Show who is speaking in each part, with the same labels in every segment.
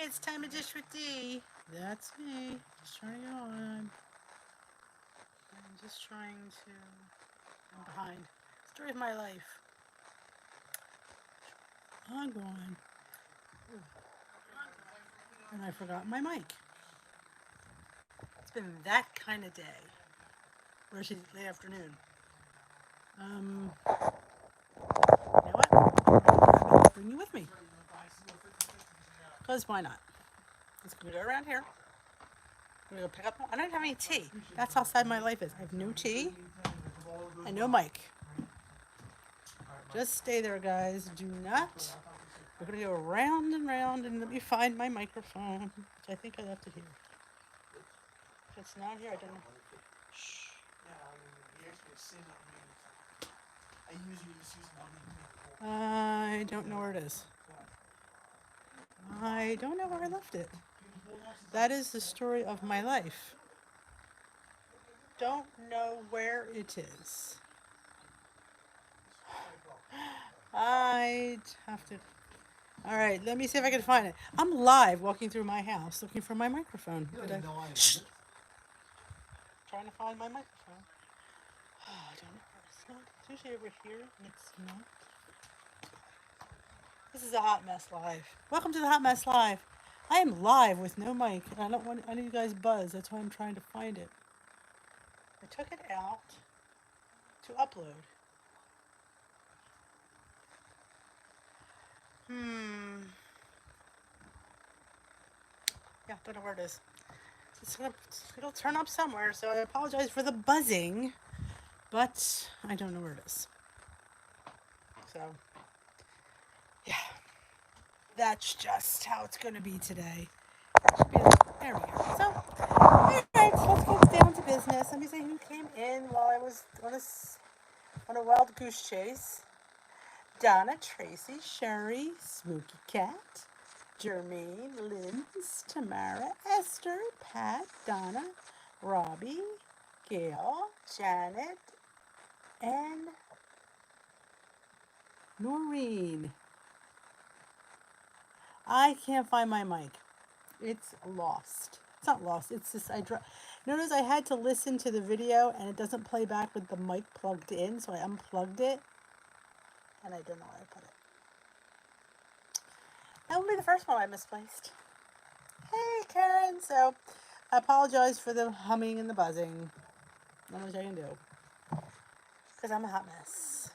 Speaker 1: It's time to dish with Dee. That's me. Just turning it on. I'm just trying to. I'm behind. Story of my life. I'm going. And I forgot my mic. It's been that kind of day. Or is it late afternoon? You know what? Bring you with me. Because why not? Let's go around here. I'm going to go pick up. I don't have any tea. That's how sad my life is. I have no tea and no mic. Just stay there, guys. Do not. We're going to go round and round, and let me find my microphone, which I think I left it here. If it's not here, I don't know. Shh. I don't know where it is. I don't know where I left it. That is the story of my life. Don't know where it is. I'd have to. All right, let me see if I can find it. I'm live walking through my house looking for my microphone. Shh. Trying to find my microphone. Oh, I don't know where it's not. It's usually over here, and it's not. This is a Hot Mess Live. Welcome to the Hot Mess Live. I am live with no mic, and I don't want any of you guys buzz. That's why I'm trying to find it. I took it out to upload. Yeah, don't know where it is. It'll turn up somewhere, so I apologize for the buzzing, but I don't know where it is. So, yeah, that's just how it's going to be today. There we go. So, all right, so let's get down to business. Let me see who came in while I was on a wild goose chase. Donna, Tracy, Sherry, Smokey Cat, Jermaine, Linz, Tamara, Esther, Pat, Donna, Robbie, Gail, Janet, and Noreen. I can't find my mic. It's lost. It's not lost. It's just notice I had to listen to the video and it doesn't play back with the mic plugged in, so I unplugged it and I don't know where I put it. That will be the first one I misplaced. Hey, Karen. So, I apologize for the humming and the buzzing. Not much I can do. Because I'm a hot mess.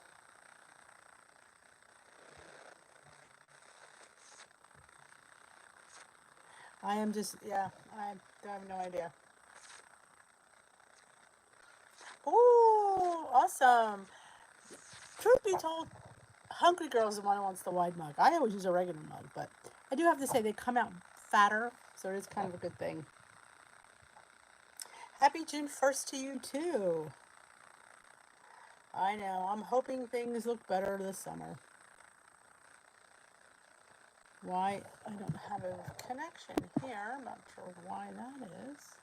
Speaker 1: I am just, yeah, I have no idea. Ooh, awesome. Truth be told, Hungry Girl is the one who wants the wide mug. I always use a regular mug, but I do have to say they come out fatter, so it is kind of a good thing. Happy June 1st to you, too. I know. I'm hoping things look better this summer. Why I don't have a connection here. I'm not sure why that is.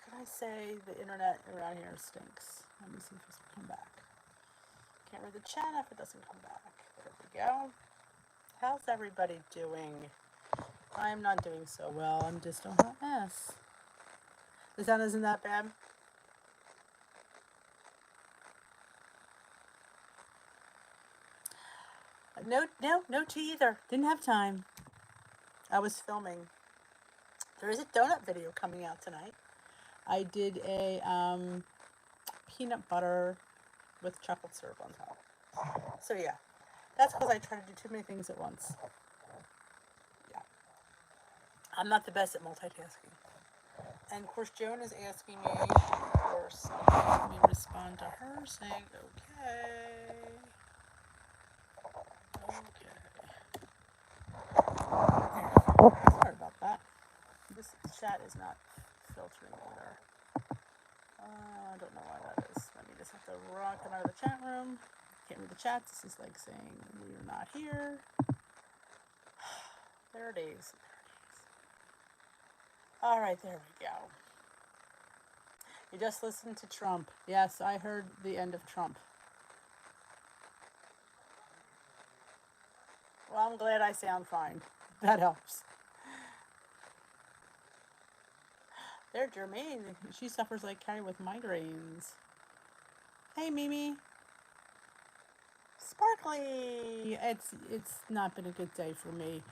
Speaker 1: Can I say the internet around here stinks? Let me see if this will come back. Can't read the chat if it doesn't come back. There we go. How's everybody doing? I'm not doing so well. I'm just a hot mess. The sound isn't that bad. No tea either. Didn't have time. I was filming. There is a donut video coming out tonight. I did a peanut butter with chocolate syrup on top. So yeah, that's because I try to do too many things at once. Yeah. I'm not the best at multitasking. And of course, Joan is asking me for something. Let me respond to her saying, okay. Sorry about that. This chat is not filtering either. I don't know why that is. Let me just have to come out of the chat room. Can't read the chat. This is like saying we're not here. There it is. All right, there we go. You just listened to Trump. Yes, I heard the end of Trump. Well, I'm glad I sound fine. That helps. There's Jermaine. She suffers like Carrie with migraines. Hey, Mimi. Sparkly. It's not been a good day for me.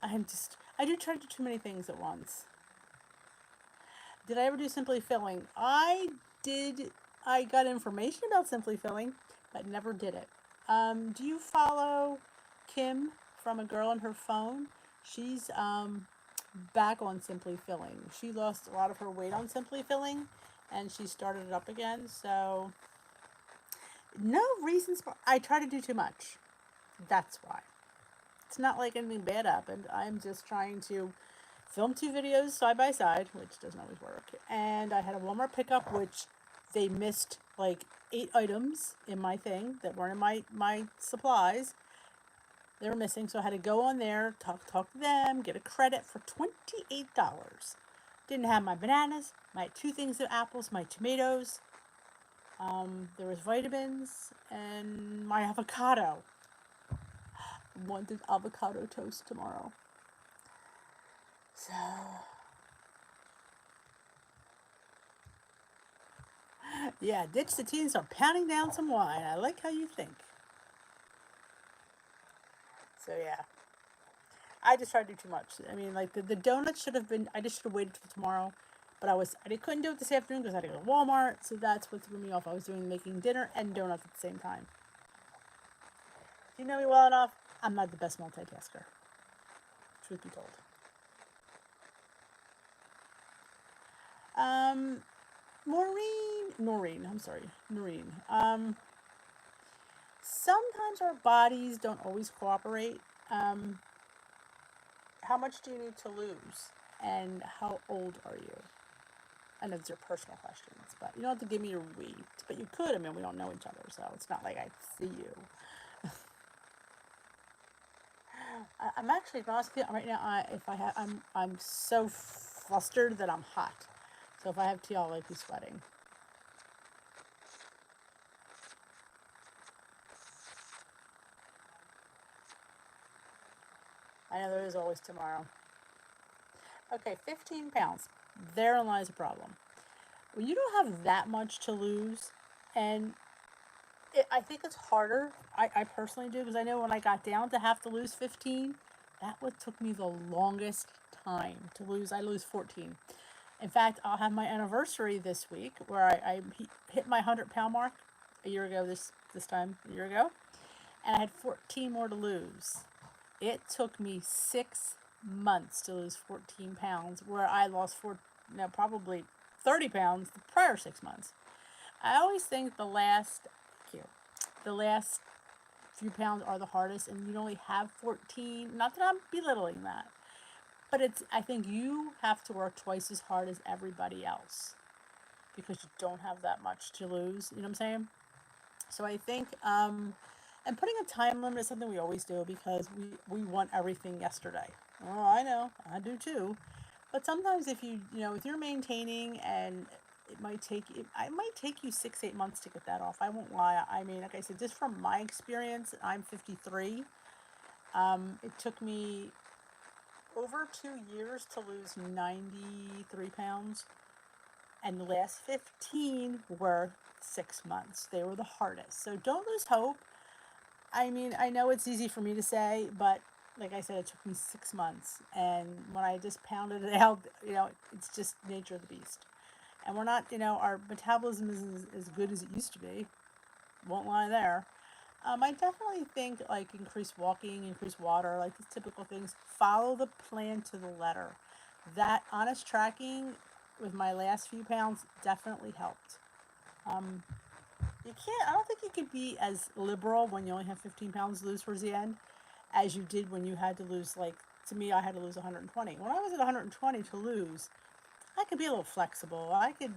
Speaker 1: I do try to do too many things at once. Did I ever do Simply Filling? I did. I got information about Simply Filling, but never did it. Do you follow Kim from A Girl on Her Phone? She's back on Simply Filling. She lost a lot of her weight on Simply Filling, and she started it up again. So no reasons. I try to do too much. That's why. It's not like anything bad happened. I'm just trying to film 2 videos side by side, which doesn't always work. And I had a Walmart pickup, which they missed like 8 items in my thing that weren't in my supplies. They were missing, so I had to go on there, talk to them, get a credit for $28. Didn't have my bananas, my 2 things of apples, my tomatoes. There was vitamins and my avocado. Wanted avocado toast tomorrow. So yeah, ditch the tea and start pounding down some wine. I like how you think. So yeah, I just tried to do too much. I mean, like the donuts should have been. I just should have waited till tomorrow, but I couldn't do it this afternoon because I had to go to Walmart. So that's what threw me off. I was making dinner and donuts at the same time. If you know me well enough, I'm not the best multitasker. Truth be told. Noreen. Sometimes our bodies don't always cooperate. How much do you need to lose? And how old are you? I know these are personal questions, but you don't have to give me your weight. But you could. I mean, we don't know each other, so it's not like I see you. I'm actually, honestly, right now, I'm so flustered that I'm hot. So if I have tea, I'll like be sweating. I know there is always tomorrow. Okay, 15 pounds. Therein lies a problem. When you don't have that much to lose, and I think it's harder, I personally do, because I know when I got down to have to lose 15, that what took me the longest time to lose. I lose 14. In fact, I'll have my anniversary this week where I hit my 100-pound mark a year ago, this time, a year ago, and I had 14 more to lose. It took me 6 months to lose 14 pounds, where I lost probably 30 pounds the prior 6 months. I always think the last few pounds are the hardest, and you only have 14. Not that I'm belittling that, but I think you have to work twice as hard as everybody else because you don't have that much to lose. You know what I'm saying? So I think, and putting a time limit is something we always do because we want everything yesterday. Oh, I know, I do too. But sometimes if if you're maintaining and it might take you 6-8 months to get that off. I won't lie. I mean, like I said, just from my experience, I'm 53. It took me over 2 years to lose 93 pounds, and the last 15 were 6 months. They were the hardest. So don't lose hope. I mean, I know it's easy for me to say, but like I said, it took me 6 months. And when I just pounded it out, it's just nature of the beast. And we're not, our metabolism isn't as good as it used to be. Won't lie there. I definitely think like increased walking, increased water, like the typical things. Follow the plan to the letter. That honest tracking with my last few pounds definitely helped. I don't think you could be as liberal when you only have 15 pounds to lose towards the end as you did when you had to lose, to me, I had to lose 120. When I was at 120 to lose, I could be a little flexible. I could,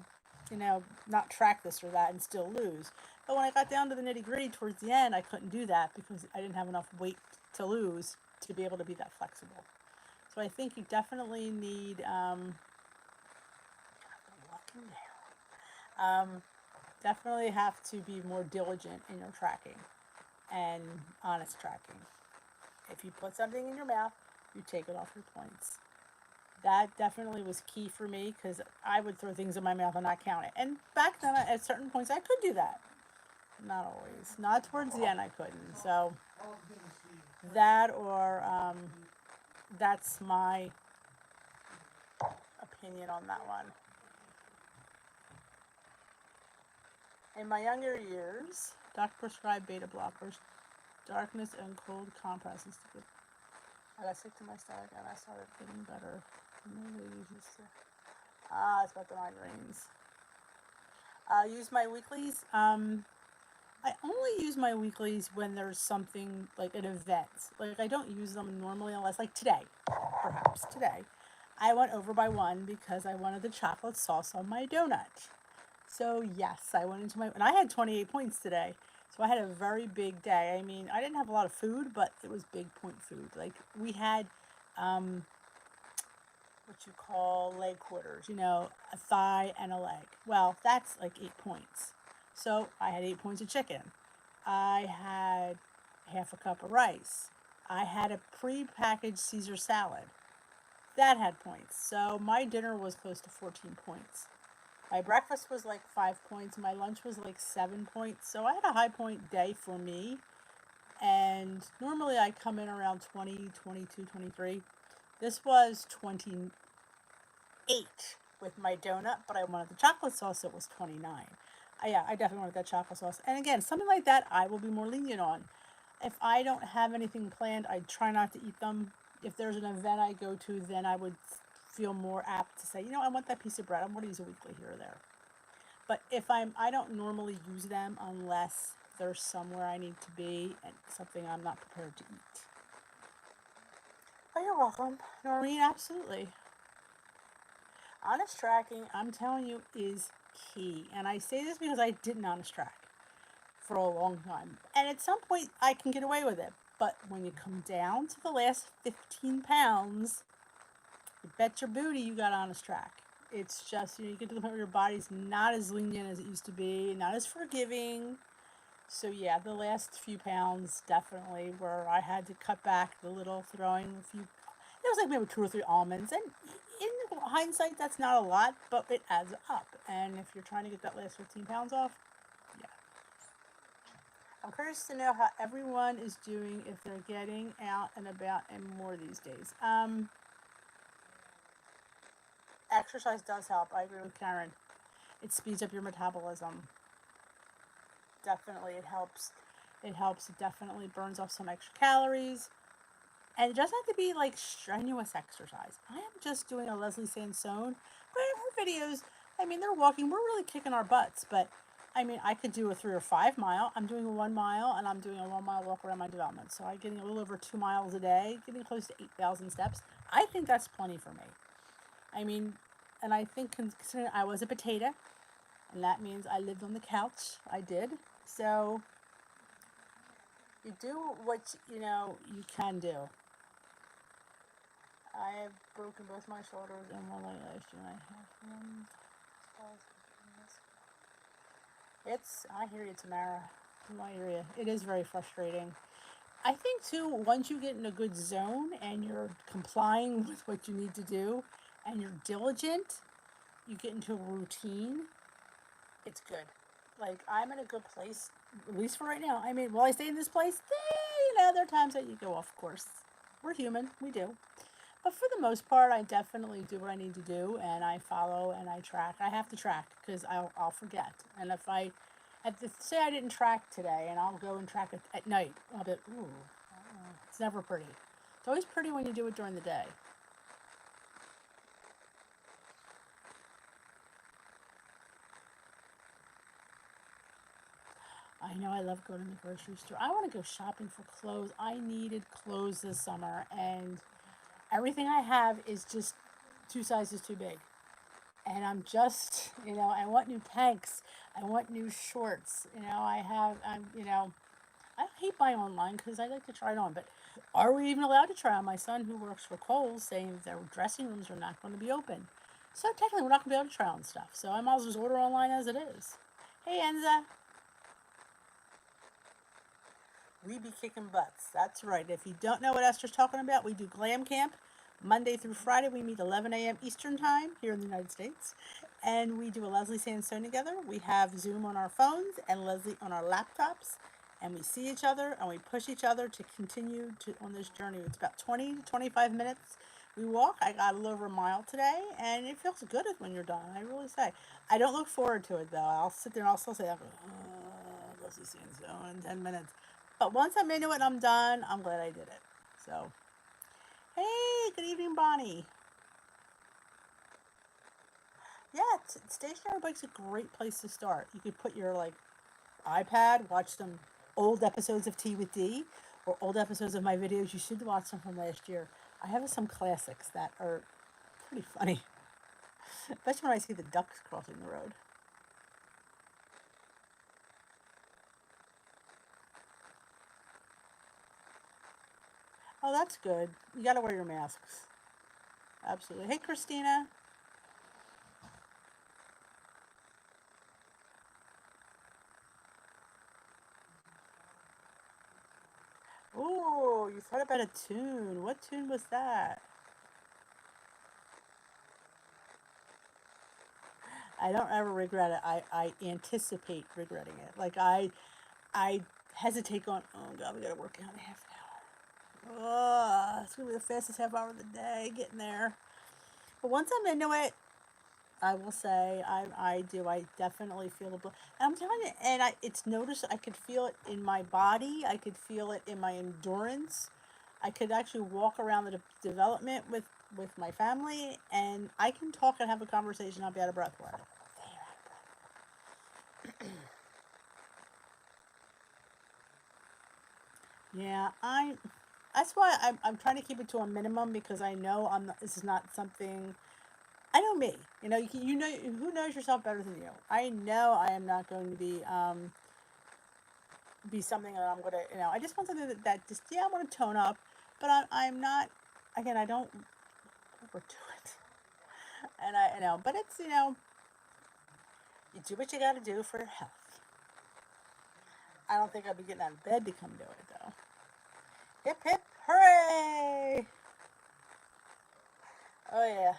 Speaker 1: not track this or that and still lose. But when I got down to the nitty gritty towards the end, I couldn't do that because I didn't have enough weight to lose to be able to be that flexible. So I think you definitely need, walking down. Definitely have to be more diligent in your tracking and honest tracking. If you put something in your mouth, you take it off your points. That definitely was key for me because I would throw things in my mouth and not count it. And back then, at certain points, I could do that. Not always. Not towards the end, I couldn't. So that or that's my opinion on that one. In my younger years, doctor prescribed beta blockers, darkness and cold compresses to get. I got sick to my stomach and I started getting better. It's about the migraines. Use my weeklies. I only use my weeklies when there's something like an event. Like I don't use them normally unless like today, perhaps today. I went over by one because I wanted the chocolate sauce on my donut. So yes, I went into and I had 28 points today. So I had a very big day. I mean, I didn't have a lot of food, but it was big point food. Like we had, what you call leg quarters, a thigh and a leg. Well, that's like 8 points. So I had 8 points of chicken. I had half a cup of rice. I had a pre-packaged Caesar salad. That had points. So my dinner was close to 14 points. My breakfast was like 5 points. My lunch was like 7 points. So I had a high point day for me. And normally I come in around 20, 22, 23. This was 28 with my donut, but I wanted the chocolate sauce, so it was 29. Yeah, I definitely wanted that chocolate sauce. And again, something like that I will be more lenient on. If I don't have anything planned, I try not to eat them. If there's an event I go to, then I would feel more apt to say, I want that piece of bread. I'm going to use a weekly here or there. But if I don't normally use them unless there's somewhere I need to be and something I'm not prepared to eat. Oh, you're welcome, Noreen. Absolutely. Honest tracking, I'm telling you, is key. And I say this because I didn't honest track for a long time. And at some point, I can get away with it. But when you come down to the last 15 pounds, you bet your booty you got honest track. It's just, you get to the point where your body's not as lenient as it used to be, not as forgiving. So yeah, the last few pounds definitely where I had to cut back the little throwing a few. It was like maybe 2 or 3 almonds, and in hindsight, that's not a lot, but it adds up. And if you're trying to get that last 15 pounds off, yeah. I'm curious to know how everyone is doing if they're getting out and about and more these days. Exercise does help. I agree with Karen. It speeds up your metabolism. Definitely, it helps. It helps. It definitely burns off some extra calories. And it doesn't have to be like strenuous exercise. I am just doing a Leslie Sansone. But in her videos, they're walking. We're really kicking our butts. But, I could do a 3 or 5 mile. I'm doing a 1 mile, and I'm doing a 1 mile walk around my development. So I'm getting a little over 2 miles a day, getting close to 8,000 steps. I think that's plenty for me. And I think considering I was a potato, and that means I lived on the couch. I did. So you do what you can do. I have broken both my shoulders and one leg last year. I hear you, Tamara. I hear you. It is very frustrating. I think too, once you get in a good zone and you're complying with what you need to do and you're diligent, you get into a routine, it's good. Like, I'm in a good place, at least for right now. Will I stay in this place? There are times that you go off course. We're human. We do. But for the most part, I definitely do what I need to do, and I follow and I track. I have to track because I'll forget. And if say I didn't track today, and I'll go and track it at night, I'll be, ooh, it's never pretty. It's always pretty when you do it during the day. I know I love going to the grocery store. I want to go shopping for clothes. I needed clothes this summer, and everything I have is just 2 sizes too big. And I'm just, I want new tanks. I want new shorts. I hate buying online because I like to try it on. But are we even allowed to try on? My son, who works for Kohl's, saying their dressing rooms are not going to be open. So technically, we're not going to be able to try on stuff. So I might as well just order online as it is. Hey, Enza. We be kicking butts. That's right. If you don't know what Esther's talking about, we do glam camp Monday through Friday. We meet 11 a.m. Eastern time here in the United States. And we do a Leslie Sandstone together. We have Zoom on our phones and Leslie on our laptops. And we see each other and we push each other to continue on this journey. It's about 20 to 25 minutes. We walk. I got a little over a mile today, and it feels good when you're done. I really say. I don't look forward to it though. I'll sit there and I'll still say, oh, Leslie Sandstone in 10 minutes. But once I'm into it and I'm done, I'm glad I did it. So, hey, good evening, Bonnie. Yeah, stationary bike's a great place to start. You could put your iPad, watch some old episodes of Tea with Dee, or old episodes of my videos. You should watch some from last year. I have some classics that are pretty funny, especially when I see the ducks crossing the road. Oh, that's good. You gotta wear your masks. Absolutely. Hey, Christina. Oh, you thought about a tune. What tune was that? I don't ever regret it. I anticipate regretting it. I hesitate going, oh God, we gotta work out in half an hour. Oh, it's gonna be the fastest half hour of the day getting there. But once I'm into it, I will say I do. I definitely feel the blood. I'm telling you, and it's noticed. I could feel it in my body. I could feel it in my endurance. I could actually walk around the development with my family, and I can talk and have a conversation. I'll be out of breath. Where? Yeah, That's why I'm trying to keep it to a minimum because I know this is not something. I know me. You know who knows yourself better than you. I know I am not going to be something that I'm gonna. I just want something that just I want to tone up, but I'm not. Again, I don't overdo it, and but it's you do what you got to do for your health. I don't think I'd be getting out of bed to come do it though. Hip hip hooray! Oh yeah.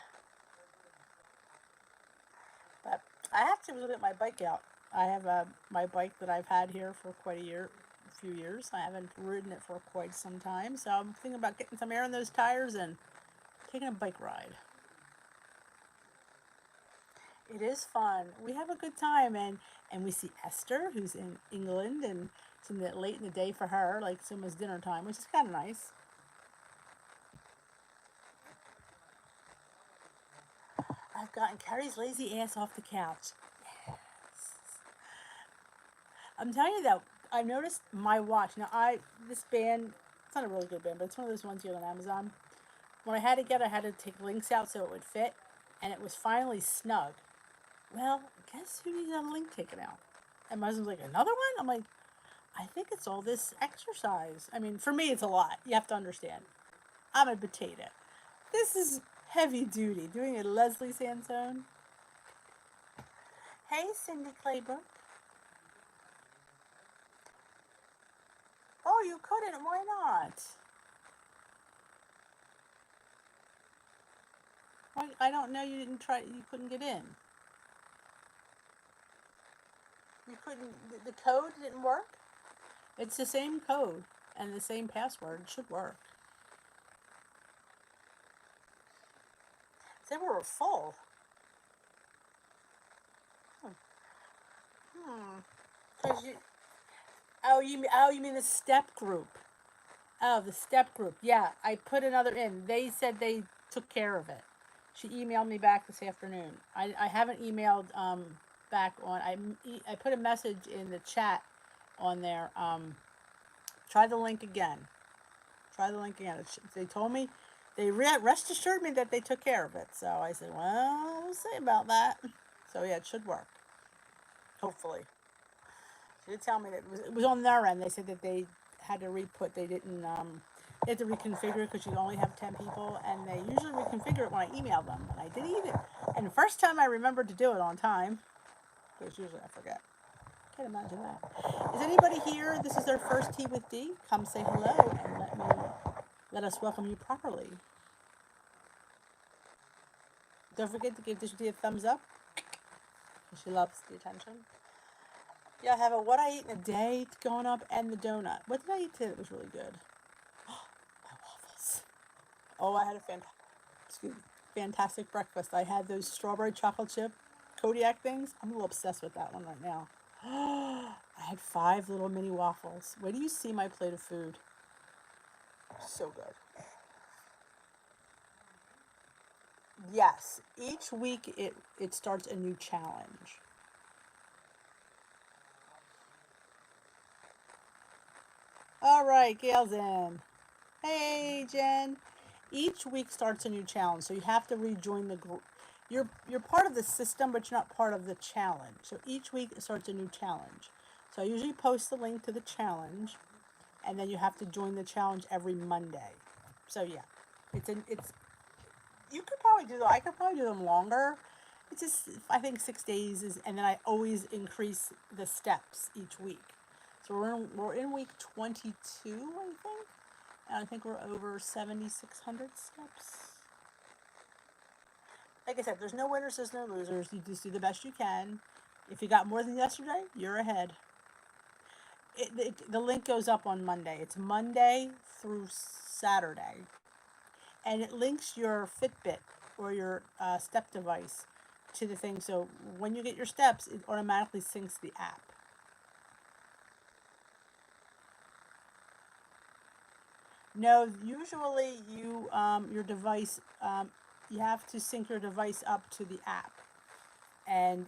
Speaker 1: But I have to get my bike out. I have my bike that I've had here for quite a few years. I haven't ridden it for quite some time, so I'm thinking about getting some air in those tires and taking a bike ride. It is fun. We have a good time, and we see Esther, who's in England, and it's late in the day for her, like it's almost dinner time, which is kind of nice. I've gotten Carrie's lazy ass off the couch. I'm telling you though, I've noticed my watch. Now this band, it's not a really good band, but it's one of those ones you get on Amazon. When I had to take links out so it would fit, and it was finally snug. Well, guess who needs a link taken out? And my husband's like, another one? I'm like, I think it's all this exercise. I mean, for me, it's a lot. You have to understand. I'm a potato. This is heavy duty. Doing a Leslie Sansone. Hey, Cindy Claybrook. Oh, you couldn't? Why not? Why, I don't know. You didn't try. You couldn't get in. You couldn't. The code didn't work. It's the same code and the same password. It should work. They were full. Hmm. Cause you. You mean the step group? Oh, the step group. Yeah, I put another in. They said they took care of it. She emailed me back this afternoon. I haven't emailed back on. I put a message in the chat on there. Try the link again. Try the link again. They told me, they rest assured me that they took care of it. So I said, well, we'll see about that. So yeah, it should work. Hopefully. She did tell me that it was on their end. They said that they had to re-put. They didn't. They had to reconfigure it because you only have 10 people, and they usually reconfigure it when I email them. And I did it. And the first time I remembered to do it on time, because usually I forget. Can't imagine that. Is anybody here? This is their first tea with Dee. Come say hello and let us welcome you properly. Don't forget to give this video a thumbs up. She loves the attention. Yeah, I have a what I eat in a day going up and the donut. What did I eat today that was really good? My waffles. Oh, I had a fantastic breakfast. I had those strawberry chocolate chip Kodiak things. I'm a little obsessed with that one right now. I had 5 little mini waffles. Where do you see my plate of food? So good. Yes, each week it starts a new challenge. All right, Gail's in. Hey, Jen. Each week starts a new challenge, so you have to rejoin the group. You're part of the system, but you're not part of the challenge. So each week it starts a new challenge. So I usually post the link to the challenge, and then you have to join the challenge every Monday. So yeah, it's you could probably do them. I could probably do them longer. It's just I think 6 days is, and then I always increase the steps each week. So we're in week 22, I think, and I think we're over 7,600 steps. Like I said, there's no winners, there's no losers. You just do the best you can. If you got more than yesterday, you're ahead. The link goes up on Monday. It's Monday through Saturday, and it links your Fitbit or your step device to the thing. So when you get your steps, it automatically syncs the app. No, usually your device you have to sync your device up to the app, and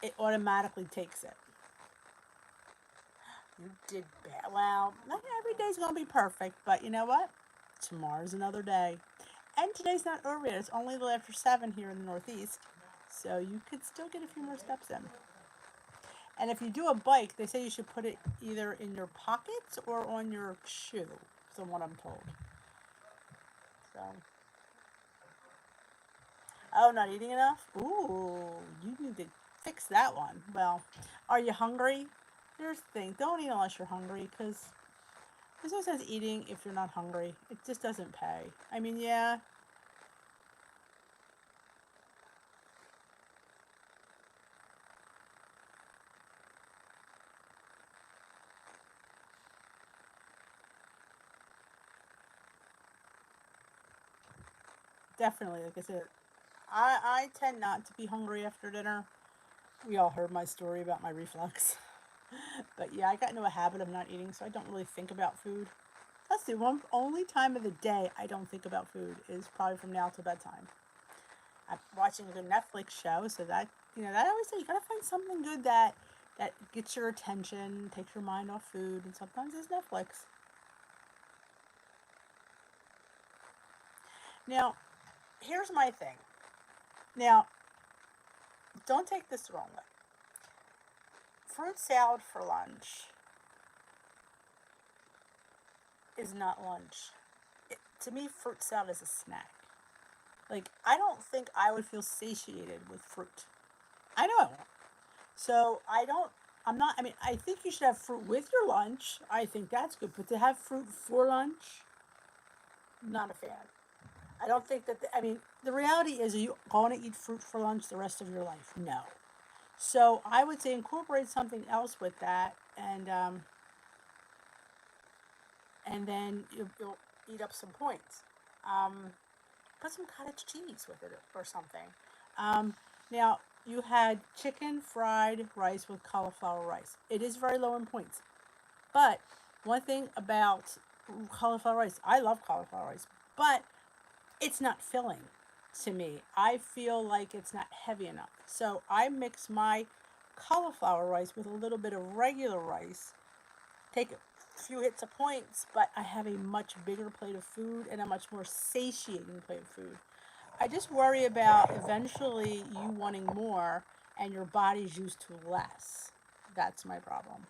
Speaker 1: it automatically takes it. You did bad. Well, not every day's gonna be perfect, but you know what? Tomorrow's another day, and today's not over yet. It's only a little after 7 here in the Northeast, so you could still get a few more steps in. And if you do a bike, they say you should put it either in your pockets or on your shoe, from what I'm told. So, oh, not eating enough? Ooh, you need to fix that one. Well, are you hungry? Here's the thing, don't eat unless you're hungry, because there's no sense eating if you're not hungry. It just doesn't pay. I mean, yeah. Definitely, like I said, I tend not to be hungry after dinner. We all heard my story about my reflux. But yeah, I got into a habit of not eating, so I don't really think about food. That's the only time of the day I don't think about food is probably from now till bedtime. I'm watching a good Netflix show, so that that I always say you gotta find something good that gets your attention, takes your mind off food, and sometimes it's Netflix. Now, here's my thing. Now, don't take this the wrong way. Fruit salad for lunch is not lunch. To me, fruit salad is a snack. Like, I don't think I would feel satiated with fruit. I know I won't. So I mean, I think you should have fruit with your lunch. I think that's good. But to have fruit for lunch, not a fan. I don't think that, I mean, the reality is, are you going to eat fruit for lunch the rest of your life? No. So I would say incorporate something else with that, and then you'll eat up some points. Put some cottage cheese with it or something. Now, you had chicken fried rice with cauliflower rice. It is very low in points. But one thing about cauliflower rice, I love cauliflower rice, but it's not filling to me. I feel like it's not heavy enough. So I mix my cauliflower rice with a little bit of regular rice, take a few hits of points, but I have a much bigger plate of food and a much more satiating plate of food. I just worry about eventually you wanting more and your body's used to less. That's my problem.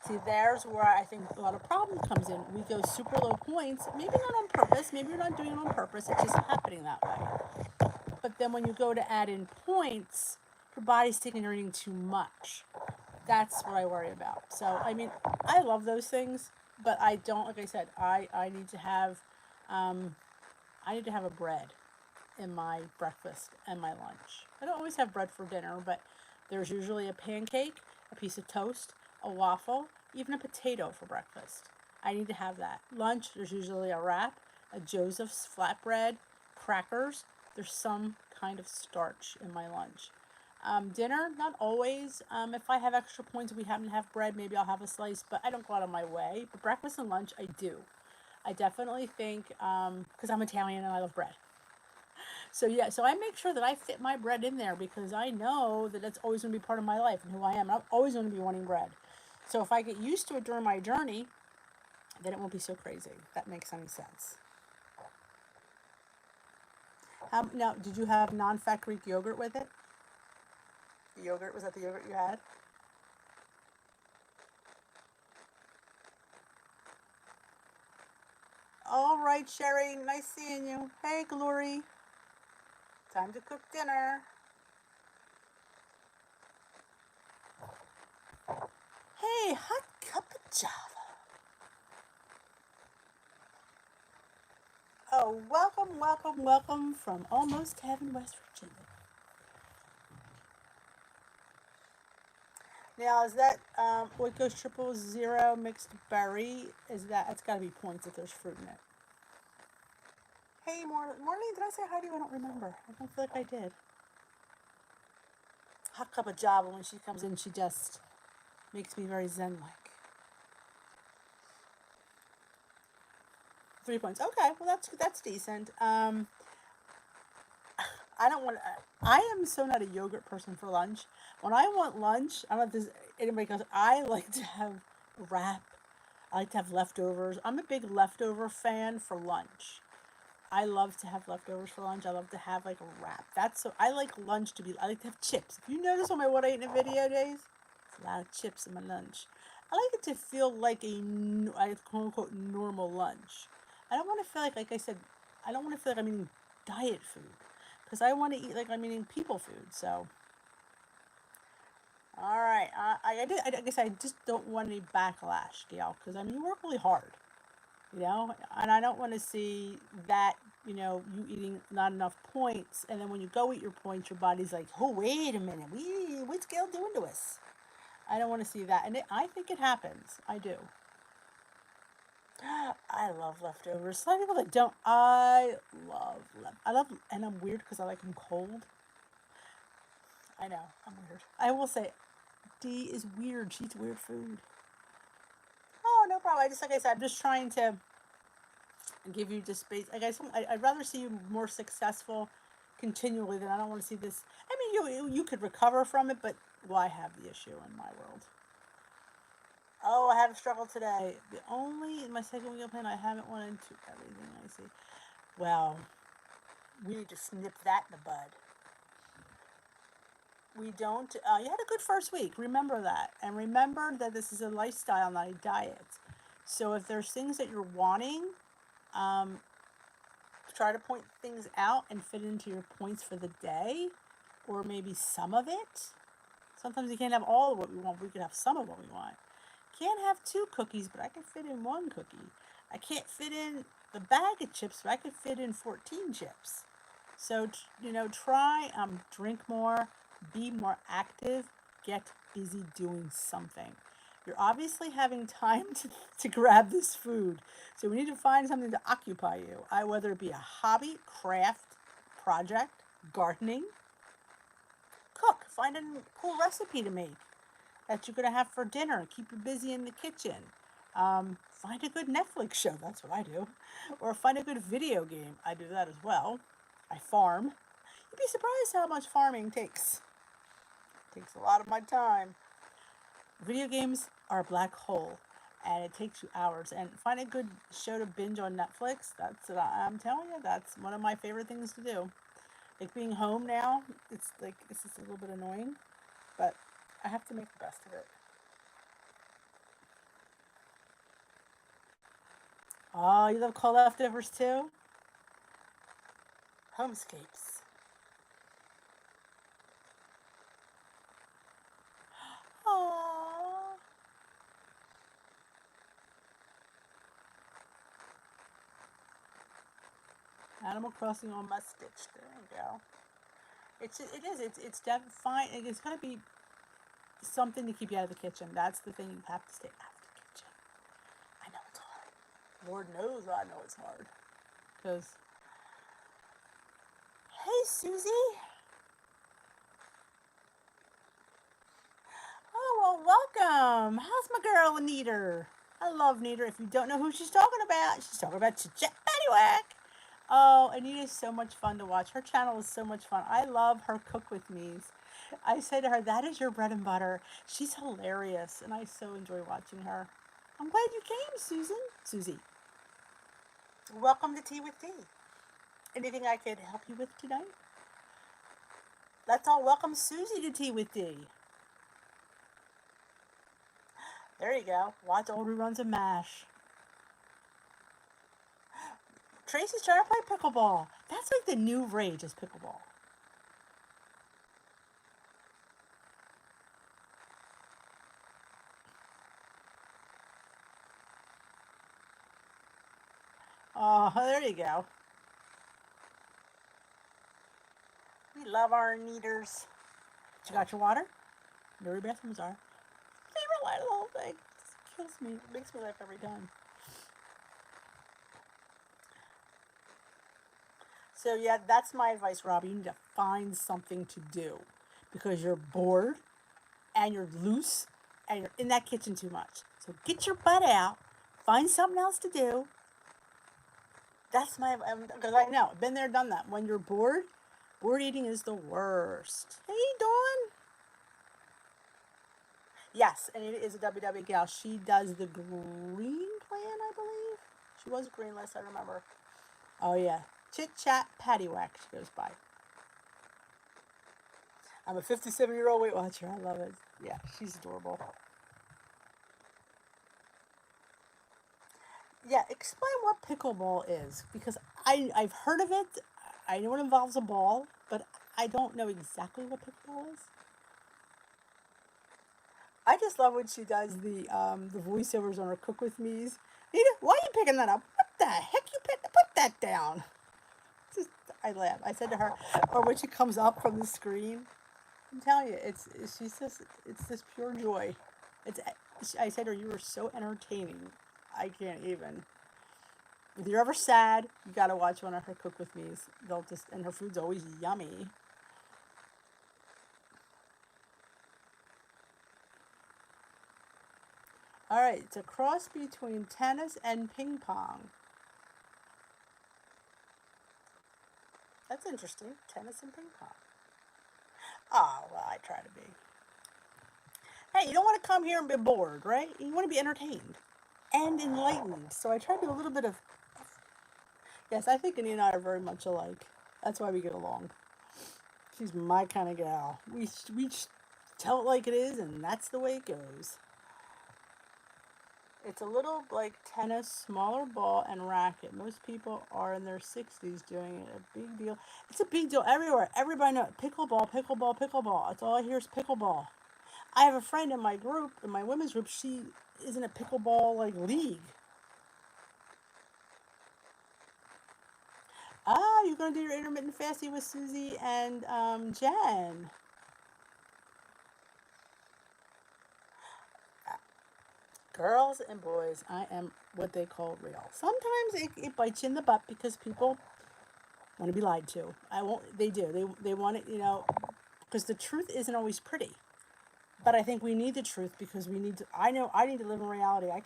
Speaker 1: See, there's where I think a lot of problem comes in. We go super low points, maybe not on purpose, maybe you're not doing it on purpose, it's just happening that way. But then when you go to add in points, your body's thinking you're eating too much. That's what I worry about. So, I mean, I love those things, but I don't, like I said, I need to have, um, I need to have a bread in my breakfast and my lunch. I don't always have bread for dinner, but there's usually a pancake, a piece of toast, a waffle, even a potato for breakfast. I need to have that. Lunch, there's usually a wrap, a Joseph's flatbread, crackers. There's some kind of starch in my lunch. Dinner, not always. If I have extra points, we happen to have bread, maybe I'll have a slice, but I don't go out of my way. But breakfast and lunch, I do. I definitely think, because I'm Italian and I love bread. So yeah, so I make sure that I fit my bread in there because I know that that's always going to be part of my life and who I am. I'm always going to be wanting bread. So if I get used to it during my journey, then it won't be so crazy. If that makes any sense. Now, did you have non-fat Greek yogurt with it? The yogurt, was that the yogurt you had? All right, Sherry, nice seeing you. Hey, Glory, time to cook dinner. Hey, hot cup of java. Oh, welcome, welcome, welcome from almost heaven, West Virginia. Now, is that Oikos 000 mixed berry? Is that, it's got to be points if there's fruit in it. Hey, morning, did I say hi to you? I don't remember. I don't feel like I did. Hot cup of java, when she comes in, she just makes me very zen-like. 3 points. Okay, well that's decent. I don't want. I am so not a yogurt person for lunch. When I want lunch, I don't know if this anybody goes. I like to have wrap. I like to have leftovers. I'm a big leftover fan for lunch. I love to have leftovers for lunch. I love to have like a wrap. That's so. I like lunch to be. I like to have chips. If you notice on my what I ate in a video days, it's a lot of chips in my lunch. I like it to feel like a quote unquote normal lunch. I don't want to feel like I said, I don't want to feel like I'm eating diet food because I want to eat like I'm eating people food. So, all right, I guess I just don't want any backlash, Gail, because I mean you work really hard, and I don't want to see that, you eating not enough points, and then when you go eat your points, your body's like, oh wait a minute, what's Gail doing to us? I don't want to see that, and I think it happens. I do. I love leftovers. Some people that don't. I love, and I'm weird because I like them cold. I know, I'm weird. I will say, Dee is weird. She eats weird food. Oh, no problem. Like I said, I'm just trying to give you just space. Like I'd rather see you more successful continually than I don't want to see this. I mean, you could recover from it, but why have the issue in my world? Oh, I had a struggle today. The only in my second week of plan I haven't wanted to everything I see. Well, we need to snip that in the bud. We don't. You had a good first week. Remember that, and remember that this is a lifestyle, not a diet. So if there's things that you're wanting, um, try to point things out and fit into your points for the day, or maybe some of it. Sometimes you can't have all of what we want. We could have some of what we want. Can't have 2 cookies, but I can fit in 1 cookie. I can't fit in the bag of chips, but I can fit in 14 chips. So, try, drink more, be more active, get busy doing something. You're obviously having time to grab this food. So we need to find something to occupy you. Whether it be a hobby, craft, project, gardening, cook. Find a cool recipe to make that you're going to have for dinner. Keep you busy in the kitchen. Find a good Netflix show. That's what I do. Or find a good video game. I do that as well. I farm. You'd be surprised how much farming takes. It takes a lot of my time. Video games are a black hole, and it takes you hours. And find a good show to binge on Netflix. I'm telling you, that's one of my favorite things to do. Like being home now, it's just a little bit annoying, but I have to make the best of it. Oh, you love cold leftovers too? Homescapes. Oh, Animal Crossing on my stitch. There you go. It's definitely fine. It's gonna be something to keep you out of the kitchen. That's the thing. You have to stay out of the kitchen. I know it's hard. Lord knows I know it's hard. Cause, hey Susie. Oh well, welcome. How's my girl Anita? I love Nita. If you don't know who she's talking about Chit Paddywhack. Oh, Anita is so much fun to watch. Her channel is so much fun. I love her cook with me's. I say to her, that is your bread and butter. She's hilarious, and I so enjoy watching her. I'm glad you came, Susie. Welcome to Tea with Dee. Anything I could help you with tonight? Let's all welcome Susie to Tea with Dee. There you go. Watch old reruns of MASH. Tracy's trying to play pickleball. That's like the new rage is pickleball. Oh, there you go. We love our neaters. You got your water? Know where your bathrooms are. Favorite line of the whole thing. It kills me. It makes me laugh every time. So yeah, that's my advice, Robbie. You need to find something to do because you're bored and you're loose and you're in that kitchen too much. So get your butt out, find something else to do. That's my, because I know, I've been there, done that. When you're bored eating is the worst. Hey, Dawn. Yes, and it is a WW gal. She does the green plan, I believe. She was green last I remember. Oh yeah, Chit Chat Paddywhack she goes by. I'm a 57-year-old Weight Watcher. I love it. Yeah, she's adorable. Yeah, explain what pickleball is because I've heard of it. I know it involves a ball, but I don't know exactly what pickleball is. I just love when she does the voiceovers on her Cook With Me's. Nita, why are you picking that up? What the heck you put that down? Just I laugh. I said to her, or when she comes up from the screen, I'm telling you, it's this pure joy. I said to her, you were so entertaining. I can't even. If you're ever sad, you gotta watch one of her Cook With Me's. And her food's always yummy. All right, it's a cross between tennis and ping pong. That's interesting. Tennis and ping pong. Oh, well, I try to be. Hey, you don't want to come here and be bored, right? You want to be entertained and enlightened. So I try to do a little bit of. Yes, I think Annie and I are very much alike. That's why we get along. She's my kind of gal. We tell it like it is, and that's the way it goes. It's a little like tennis, smaller ball and racket. Most people are in their 60s doing it. A big deal. It's a big deal everywhere. Everybody knows pickleball, pickleball, pickleball. That's all I hear is pickleball. I have a friend in my group, in my women's group. She is in a pickleball like league. Ah, you're gonna do your intermittent fasting with Susie and Jen. Girls and boys, I am what they call real. Sometimes it bites you in the butt because people want to be lied to. I won't. They do. They want it. Because the truth isn't always pretty. But I think we need the truth because we need to. I know I need to live in reality. I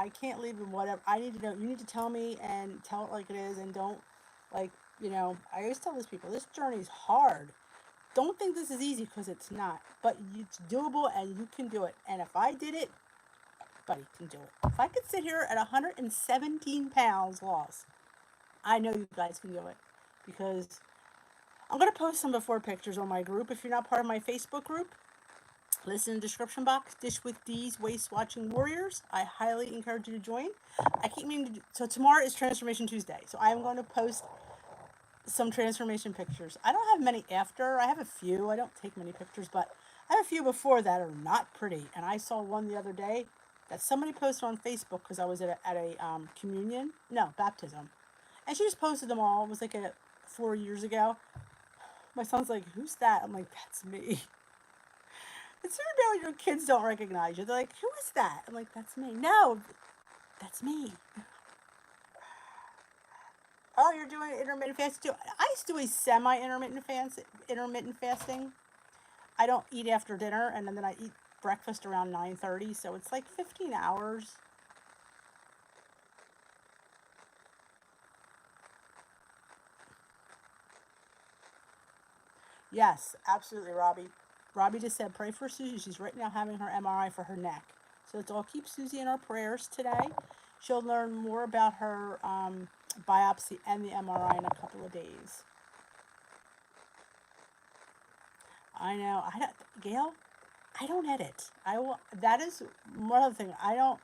Speaker 1: can't live in whatever. I need to know. You need to tell me and tell it like it is, and don't like. I always tell these people this journey is hard. Don't think this is easy because it's not. But it's doable and you can do it. And if I did it, anybody can do it. If I could sit here at 117 pounds lost, I know you guys can do it because I'm going to post some before pictures on my group. If you're not part of my Facebook group, listen in the description box, Dish with Dee's Waist Watching Warriors. I highly encourage you to join. I keep meaning to, so tomorrow is Transformation Tuesday. So I'm going to post some transformation pictures. I don't have many after. I have a few. I don't take many pictures, but I have a few before that are not pretty. And I saw one the other day that somebody posted on Facebook because I was at a baptism. And she just posted them all. It was like 4 years ago. My son's like, "Who's that?" I'm like, "That's me." It's sort of when your kids don't recognize you. They're like, "Who is that?" I'm like, "That's me." No, that's me. Oh, you're doing intermittent fasting too. I used to do a intermittent fasting. I don't eat after dinner, and then I eat breakfast around 9:30. So it's like 15 hours. Yes, absolutely, Robbie. Robbie just said, pray for Susie. She's right now having her MRI for her neck. So let's all keep Susie in our prayers today. She'll learn more about her biopsy and the MRI in a couple of days. I know. I don't, Gail. I don't edit. I will. That is one other thing. I don't.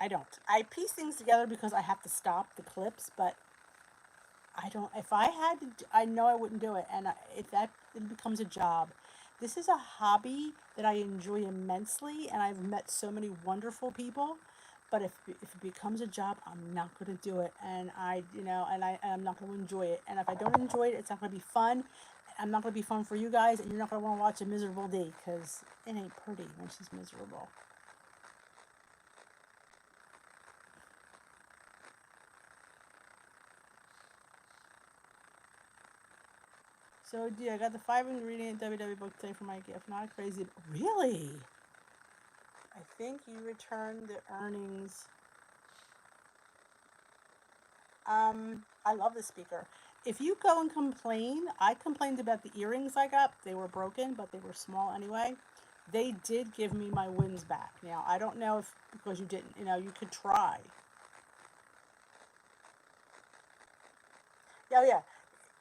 Speaker 1: I don't. I piece things together because I have to stop the clips, but I don't. If I had to, I know I wouldn't do it. And if that it becomes a job, this is a hobby that I enjoy immensely, and I've met so many wonderful people. But if it becomes a job, I'm not going to do it, and I'm not going to enjoy it. And if I don't enjoy it, it's not going to be fun. I'm not going to be fun for you guys, and you're not going to want to watch a miserable day because it ain't pretty when she's miserable. So, yeah, I got the 5 ingredient WW book today for my gift. Not crazy, but really? I think you returned the earnings. I love this speaker. If you go and complain, I complained about the earrings I got. They were broken, but they were small anyway. They did give me my wins back. Now, I don't know if because you didn't, you could try. Yeah, yeah.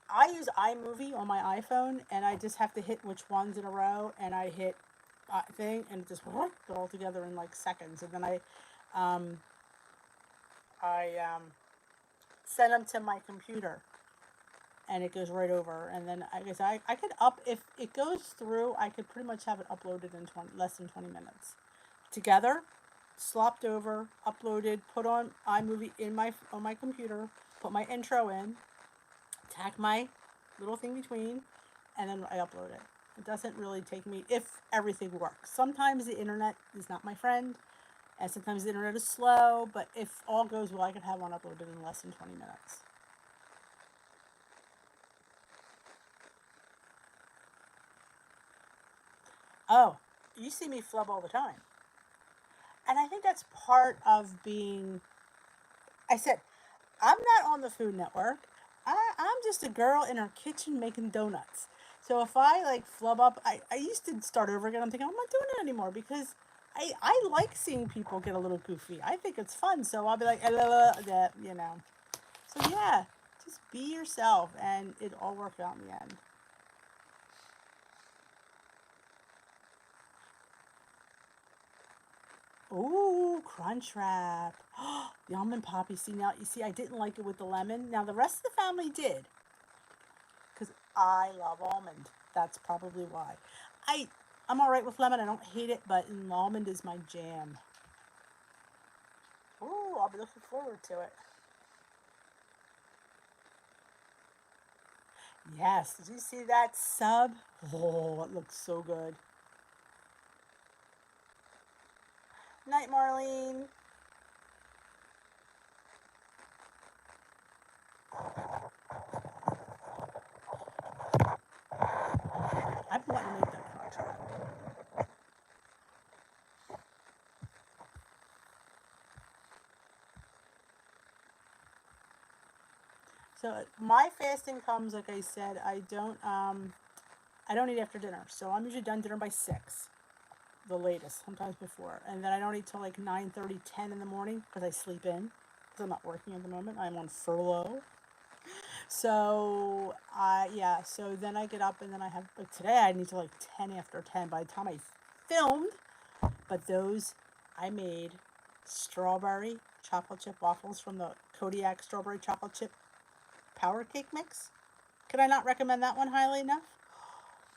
Speaker 1: I use iMovie on my iPhone, and I just have to hit which ones in a row, and I hit thing, and it just go all together in like seconds, and then um, I send them to my computer, and it goes right over, and then I guess I could if it goes through, I could pretty much have it uploaded in less than 20 minutes, together, slopped over, uploaded, put on iMovie on my computer, put my intro in, tack my little thing between, and then I upload it. It doesn't really take me if everything works. Sometimes the internet is not my friend, and sometimes the internet is slow, but if all goes well, I could have one uploaded in less than 20 minutes. Oh, you see me flub all the time. And I think that's part of being, I said, I'm not on the Food Network. I'm just a girl in her kitchen making donuts. So if I like flub up, I used to start over again. I'm thinking, I'm not doing it anymore because I like seeing people get a little goofy. I think it's fun. So I'll be like, that. So yeah, just be yourself and it all work out in the end. Ooh, crunch wrap. The almond poppy. See now, you see, I didn't like it with the lemon. Now the rest of the family did, because I love almond. That's probably why. I I'm all right with lemon. I don't hate it, but almond is my jam. Ooh, I'll be looking forward to it. Yes. Did you see that sub? Oh, it looks so good. Night, Marlene. I've been wanting to make that crunch wrap. So my fasting comes, like I said, I don't eat after dinner. So I'm usually done dinner by 6, the latest, sometimes before. And then I don't eat till like 9:30, 10 in the morning because I sleep in because I'm not working at the moment. I'm on furlough. So yeah, so then I get up and then I have like today I need to like 10 after 10 by the time I filmed, but those I made strawberry chocolate chip waffles from the Kodiak strawberry chocolate chip power cake mix. Could I not recommend that one highly enough?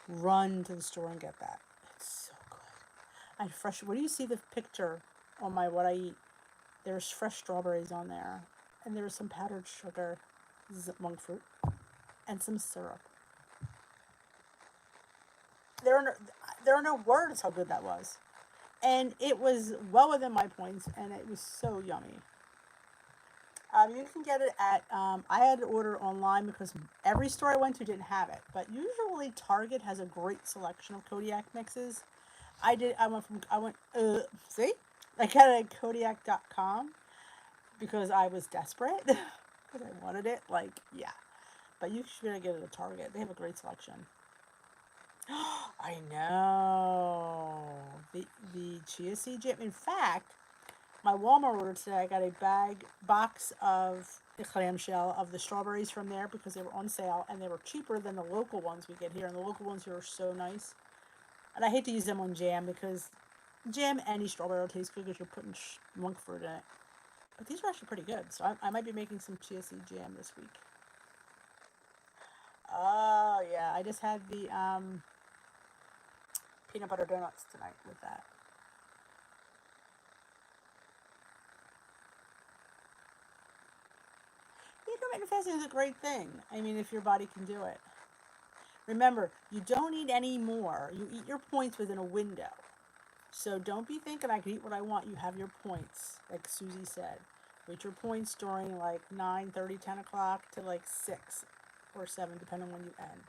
Speaker 1: Run to the store and get that. It's so good. I fresh. What do you see the picture on my what I eat? There's fresh strawberries on there, and there was some powdered sugar, monk fruit, and some syrup. There are no words how good that was. And it was well within my points, and it was so yummy. You can get it at, I had to order online because every store I went to didn't have it. But usually Target has a great selection of Kodiak mixes. I got it at Kodiak.com because I was desperate. Because I wanted it. Like, yeah. But you should get it at Target. They have a great selection. I know. The chia seed jam. In fact, my Walmart order today, I got a box of the clamshell of the strawberries from there because they were on sale and they were cheaper than the local ones we get here. And the local ones here are so nice. And I hate to use them on jam because jam, any strawberry will taste good because you're putting monk fruit in it. But these are actually pretty good. So I might be making some chia seed jam this week. Oh, yeah. I just had the peanut butter donuts tonight with that. Intermittent fasting is a great thing. I mean, if your body can do it. Remember, you don't eat any more. You eat your points within a window. So don't be thinking I can eat what I want. You have your points, like Susie said. Eat your points during like 9:30, 10 o'clock to like 6 or 7, depending on when you end.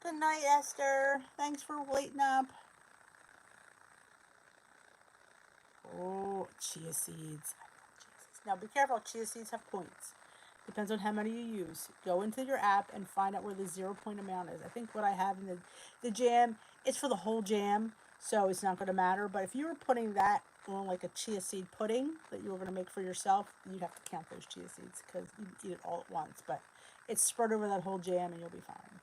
Speaker 1: Good night, Esther. Thanks for waiting up. Oh, chia seeds. Now be careful, chia seeds have points. Depends on how many you use. Go into your app and find out where the 0 point amount is. I think what I have in the jam, it's for the whole jam, so it's not going to matter. But if you were putting that on like a chia seed pudding that you were going to make for yourself, you'd have to count those chia seeds because you eat it all at once. But it's spread over that whole jam and you'll be fine.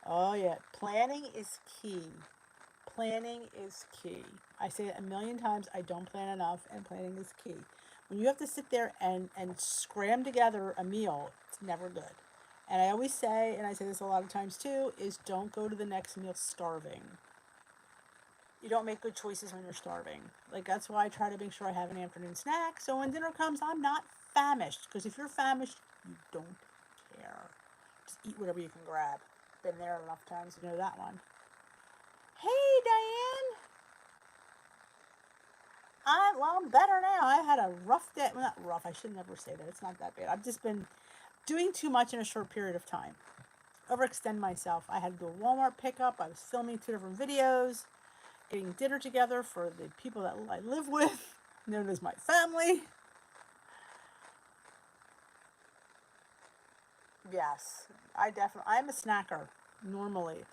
Speaker 1: Oh yeah, planning is key. Planning is key. I say it a million times. I don't plan enough, and planning is key. When you have to sit there and scram together a meal, it's never good. And I always say, and I say this a lot of times too, is don't go to the next meal starving. You don't make good choices when you're starving. Like, that's why I try to make sure I have an afternoon snack, so when dinner comes, I'm not famished. Because if you're famished, you don't care. Just eat whatever you can grab. Been there enough times to know that one. Hey, Diane. I'm better now. I had a rough day. Well, not rough. I should never say that. It's not that bad. I've just been doing too much in a short period of time. Overextend myself. I had to do a Walmart pickup. I was filming 2 different videos, getting dinner together for the people that I live with, known as my family. Yes, I'm a snacker normally.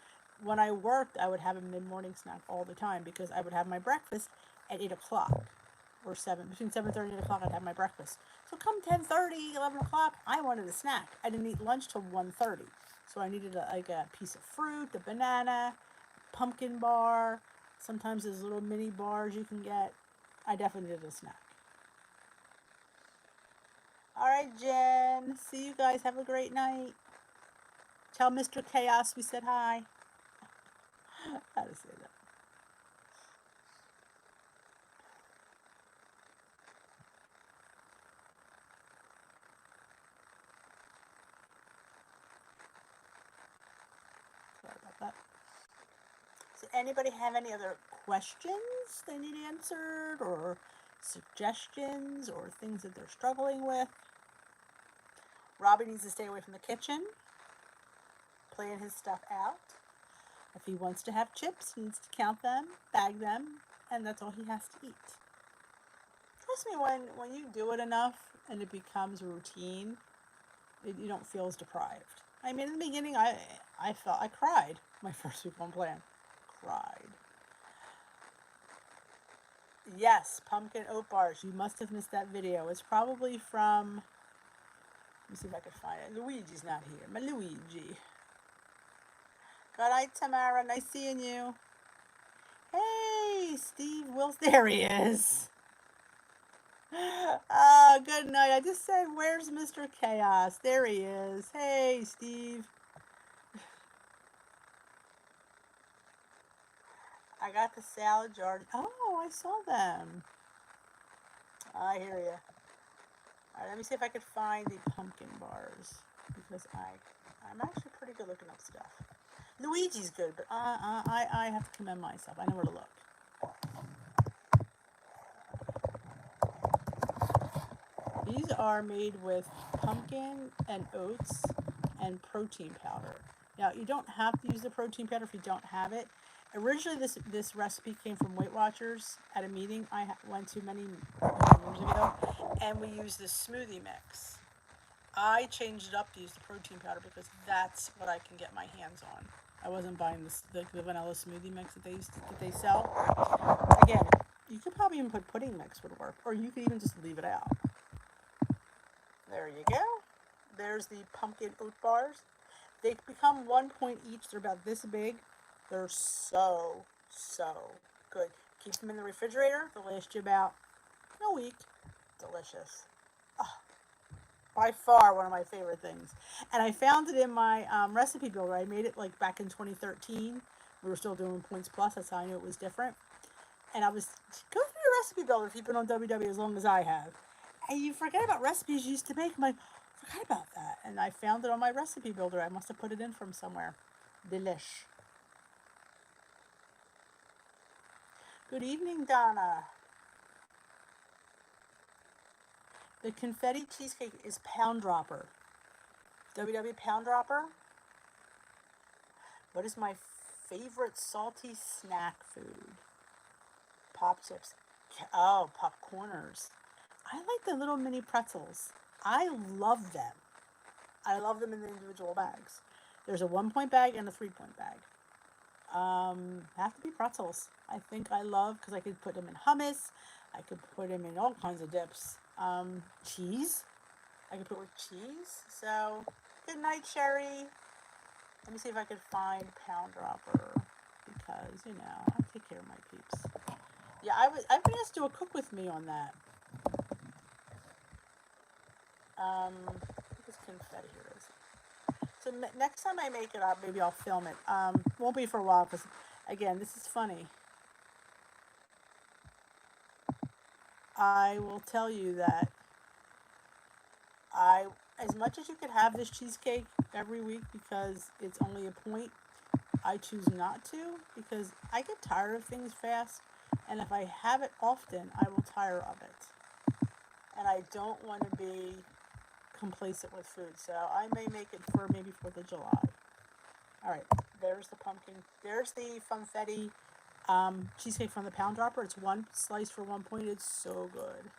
Speaker 1: When I worked, I would have a mid-morning snack all the time because I would have my breakfast at 8 o'clock or 7, between 7:30 and 8 o'clock, I'd have my breakfast. So come 10:30, 11 o'clock, I wanted a snack. I didn't eat lunch till 1:30. So I needed a piece of fruit, a banana, pumpkin bar. Sometimes there's little mini bars you can get. I definitely needed a snack. All right, Jen. See you guys. Have a great night. Tell Mr. Chaos we said hi. How to say that? Sorry about that. So anybody have any other questions they need answered or suggestions or things that they're struggling with? Robbie needs to stay away from the kitchen, plan his stuff out. If he wants to have chips, he needs to count them, bag them, and that's all he has to eat. Trust me, when you do it enough and it becomes routine, you don't feel as deprived. I mean, in the beginning, I cried my first week on plan. Cried. Yes, pumpkin oat bars. You must have missed that video. It's probably from, let me see if I can find it. Luigi's not here. My Luigi. Good night, Tamara. Nice seeing you. Hey, Steve Wills. There he is. Good night. I just said, where's Mr. Chaos? There he is. Hey, Steve. I got the salad jar. Oh, I saw them. I hear you. All right, let me see if I could find the pumpkin bars because I'm actually pretty good looking up stuff. Luigi's good, but I have to commend myself. I know where to look. These are made with pumpkin and oats and protein powder. Now, you don't have to use the protein powder if you don't have it. Originally, this recipe came from Weight Watchers at a meeting I went to many years ago, and we used this smoothie mix. I changed it up to use the protein powder because that's what I can get my hands on. I wasn't buying the vanilla smoothie mix that they sell. Again, you could probably even put pudding mix would work, or you could even just leave it out. There you go. There's the pumpkin oat bars. They become 1 point each. They're about this big. They're so good. Keep them in the refrigerator. They'll last you about a week. Delicious. Oh, by far one of my favorite things. And I found it in my recipe builder. I made it like back in 2013. We were still doing Points Plus. That's how I knew it was different. And I was, go through your recipe builder if you've been on WW as long as I have. And you forget about recipes you used to make. I'm like, forgot about that. And I found it on my recipe builder. I must have put it in from somewhere. Delish. Good evening, Donna. The confetti cheesecake is Pound Dropper. WW Pound Dropper. What is my favorite salty snack food? Pop chips. Oh, popcorners. I like the little mini pretzels. I love them. I love them in the individual bags. There's a 1 point bag and a 3 point bag. Have to be pretzels. I think I love because I could put them in hummus. I could put them in all kinds of dips. Cheese. I could put with cheese. So, good night, Sherry. Let me see if I could find Pound Dropper because, you know, I take care of my peeps. Yeah, I've been asked to do a cook with me on that. This confetti here is. So next time I make it up, maybe I'll film it. Won't be for a while because, again, this is funny. I will tell you that as much as you could have this cheesecake every week because it's only a point, I choose not to because I get tired of things fast. And if I have it often, I will tire of it. And I don't want to be complacent with food. So I may make it for maybe 4th of July. All right, there's the pumpkin. There's the funfetti cheesecake from the Pound Dropper. It's 1 slice for 1 point. It's so good.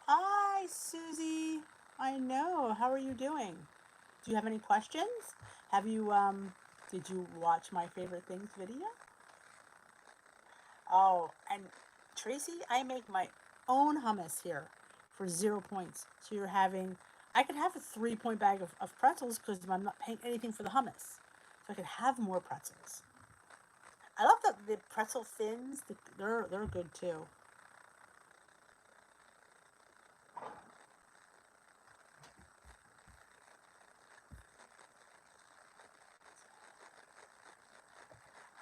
Speaker 1: Hi, Susie. I know. How are you doing? Do you have any questions? Have you, did you watch my favorite things video? Oh, and Tracy, I make my own hummus here for 0 points. So you're having, I could have a 3 point bag of pretzels because I'm not paying anything for the hummus. So I could have more pretzels. I love the pretzel thins. They're good too.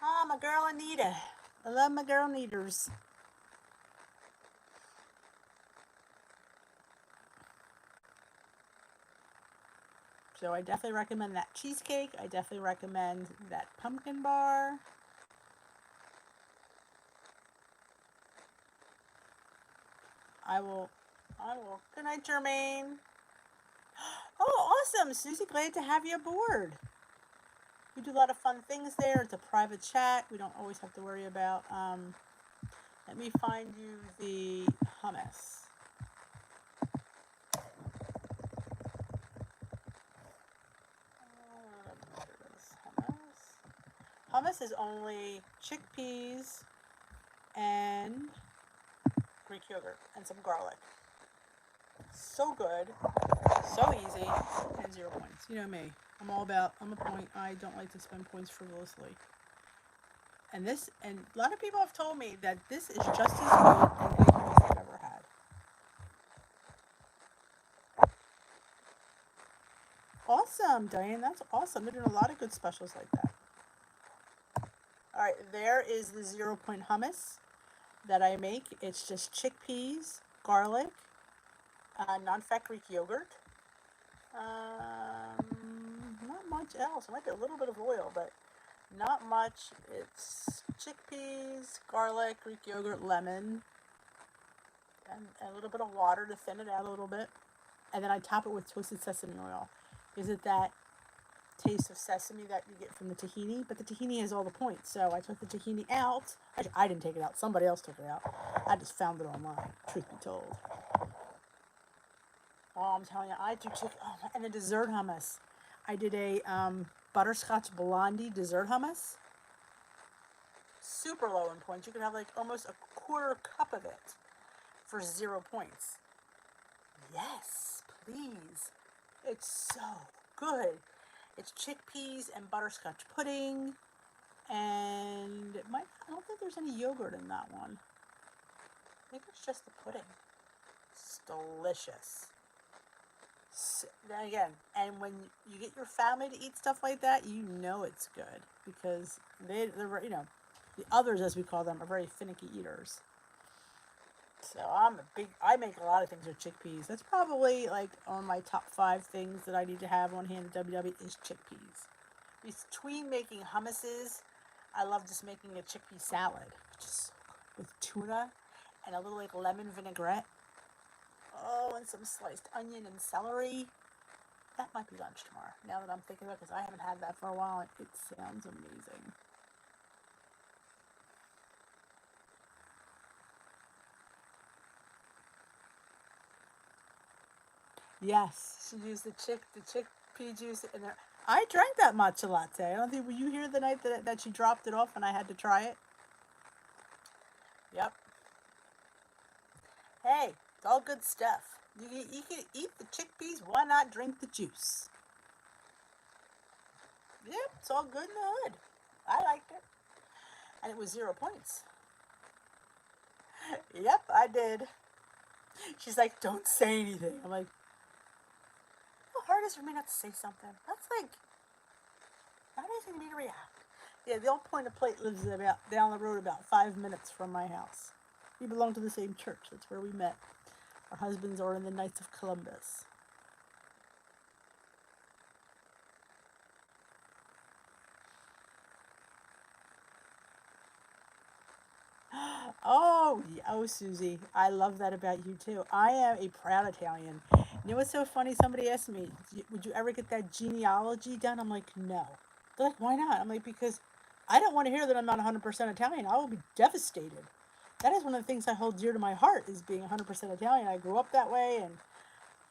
Speaker 1: Ah, my girl Anita. I love my girl Neaters. So I definitely recommend that cheesecake. I definitely recommend that pumpkin bar. I will. Good night, Jermaine. Oh, awesome, Susie. Glad to have you aboard. We do a lot of fun things there. It's a private chat. We don't always have to worry about. Let me find you the hummus. Hummus is only chickpeas and Greek yogurt and some garlic. So good, so easy, and 0 points. You know me. I'm a point. I don't like to spend points frivolously. And a lot of people have told me that this is just as good as anything else I've ever had. awesome, Diane. That's awesome. They're doing a lot of good specials like that. All right, there is the 0 Point hummus that I make. It's just chickpeas, garlic, non-fat Greek yogurt. Not much else. It might be a little bit of oil, but not much. It's chickpeas, garlic, Greek yogurt, lemon, and a little bit of water to thin it out a little bit. And then I top it with toasted sesame oil. Is it that taste of sesame that you get from the tahini? But the tahini has all the points. So I took the tahini out. Actually, I didn't take it out. Somebody else took it out. I just found it online, truth be told. Oh, I'm telling you, I do chicken. Oh, and a dessert hummus. I did a butterscotch blondie dessert hummus. Super low in points. You could have like almost a quarter cup of it for 0 points. Yes, please. It's so good. It's chickpeas and butterscotch pudding. And I don't think there's any yogurt in that one. I think it's just the pudding. It's delicious. So, then again, and when you get your family to eat stuff like that, you know it's good because they're the others, as we call them, are very finicky eaters. So I make a lot of things with chickpeas. That's probably like on my top 5 things that I need to have on hand at WW is chickpeas. Between making hummuses, I love just making a chickpea salad, just with tuna and a little like lemon vinaigrette. Oh, and some sliced onion and celery. That might be lunch tomorrow, now that I'm thinking about it, because I haven't had that for a while. It sounds amazing. Yes, she used the chickpea juice in there. I drank that matcha latte. I don't think, were you here the night that she dropped it off and I had to try it? Yep. Hey, it's all good stuff. You can eat the chickpeas. Why not drink the juice? Yep, it's all good in the hood. I liked it. And it was 0 points. Yep, I did. She's like, don't say anything. I'm like, how hard is it for me not to say something? That's like, not easy for me to react. Yeah, the Old Point of Plate lives about down the road, about 5 minutes from my house. We belong to the same church. That's where we met. Our husbands are in the Knights of Columbus. Oh, Susie, I love that about you too. I am a proud Italian. You know what's so funny? Somebody asked me, would you ever get that genealogy done? I'm like, no. They're like, why not? I'm like, because I don't want to hear that I'm not 100% Italian. I will be devastated. That is one of the things I hold dear to my heart, is being 100% Italian. I grew up that way, and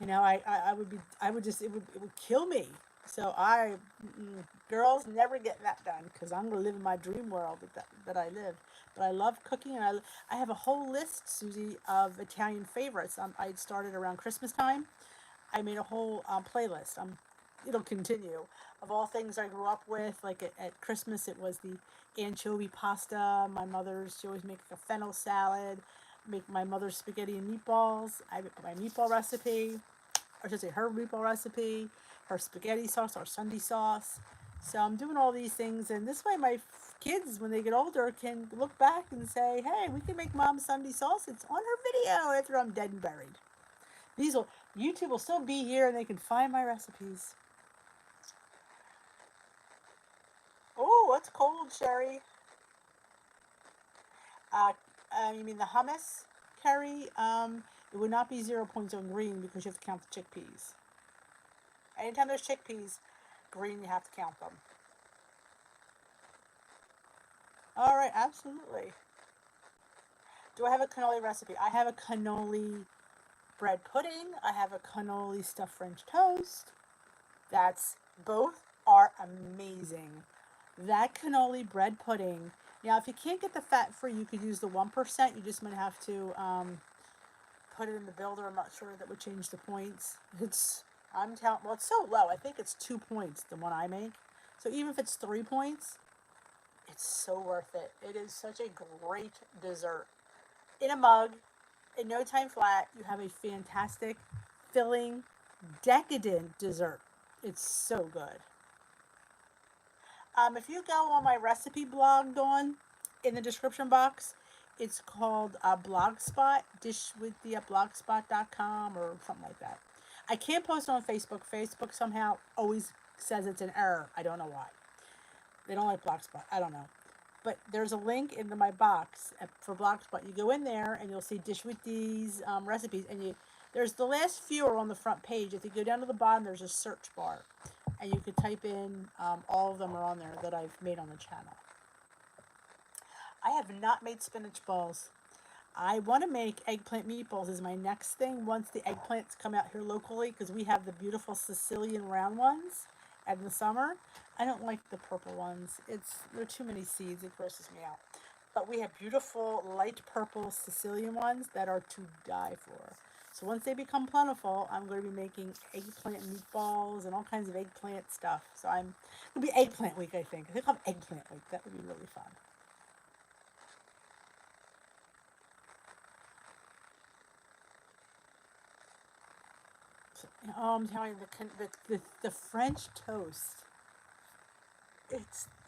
Speaker 1: it would kill me. So girls, never get that done, because I'm going to live in my dream world that I live. But I love cooking, and I have a whole list, Susie, of Italian favorites. I started around Christmas time. I made a whole playlist. It'll continue, of all things I grew up with. Like at Christmas, it was the anchovy pasta. She always make a fennel salad. Make my mother's spaghetti and meatballs. I make my meatball recipe. Or I should say her meatball recipe, her spaghetti sauce, our Sunday sauce. So I'm doing all these things, and this way my kids, when they get older, can look back and say, hey, we can make Mom's Sunday sauce. It's on her video after I'm dead and buried. YouTube will still be here, and they can find my recipes. Oh, what's cold, Sherry? You mean the hummus, Kerry? It would not be 0 points on green because you have to count the chickpeas. Anytime there's chickpeas, green, you have to count them. All right, absolutely. Do I have a cannoli recipe? I have a cannoli bread pudding. I have a cannoli stuffed French toast. Both are amazing. That cannoli bread pudding. Now, if you can't get the fat-free, you could use the 1%. You just might have to put it in the builder. I'm not sure that would change the points. It's so low. I think it's 2 points, the one I make. So even if it's 3 points, it's so worth it. It is such a great dessert. In a mug, in no time flat, you have a fantastic, filling, decadent dessert. It's so good. If you go on my recipe blog, Dawn, in the description box, it's called Blogspot, dishwiththea@blogspot.com or something like that. I can't post on Facebook. Facebook somehow always says it's an error. I don't know why. They don't like Blogspot. I don't know. But there's a link in my box for Blogspot. You go in there and you'll see Dish with Dee's recipes, and there's the last few are on the front page. If you go down to the bottom, there's a search bar, and you could type in all of them are on there that I've made on the channel. I have not made spinach balls. I want to make eggplant meatballs is my next thing once the eggplants come out here locally, because we have the beautiful Sicilian round ones in the summer. I don't like the purple ones. There are too many seeds. It grosses me out. But we have beautiful light purple Sicilian ones that are to die for. So once they become plentiful, I'm going to be making eggplant meatballs and all kinds of eggplant stuff. So it'll be eggplant week, I think. I think I'll have eggplant week. That would be really fun. Oh, I'm telling you, the French toast.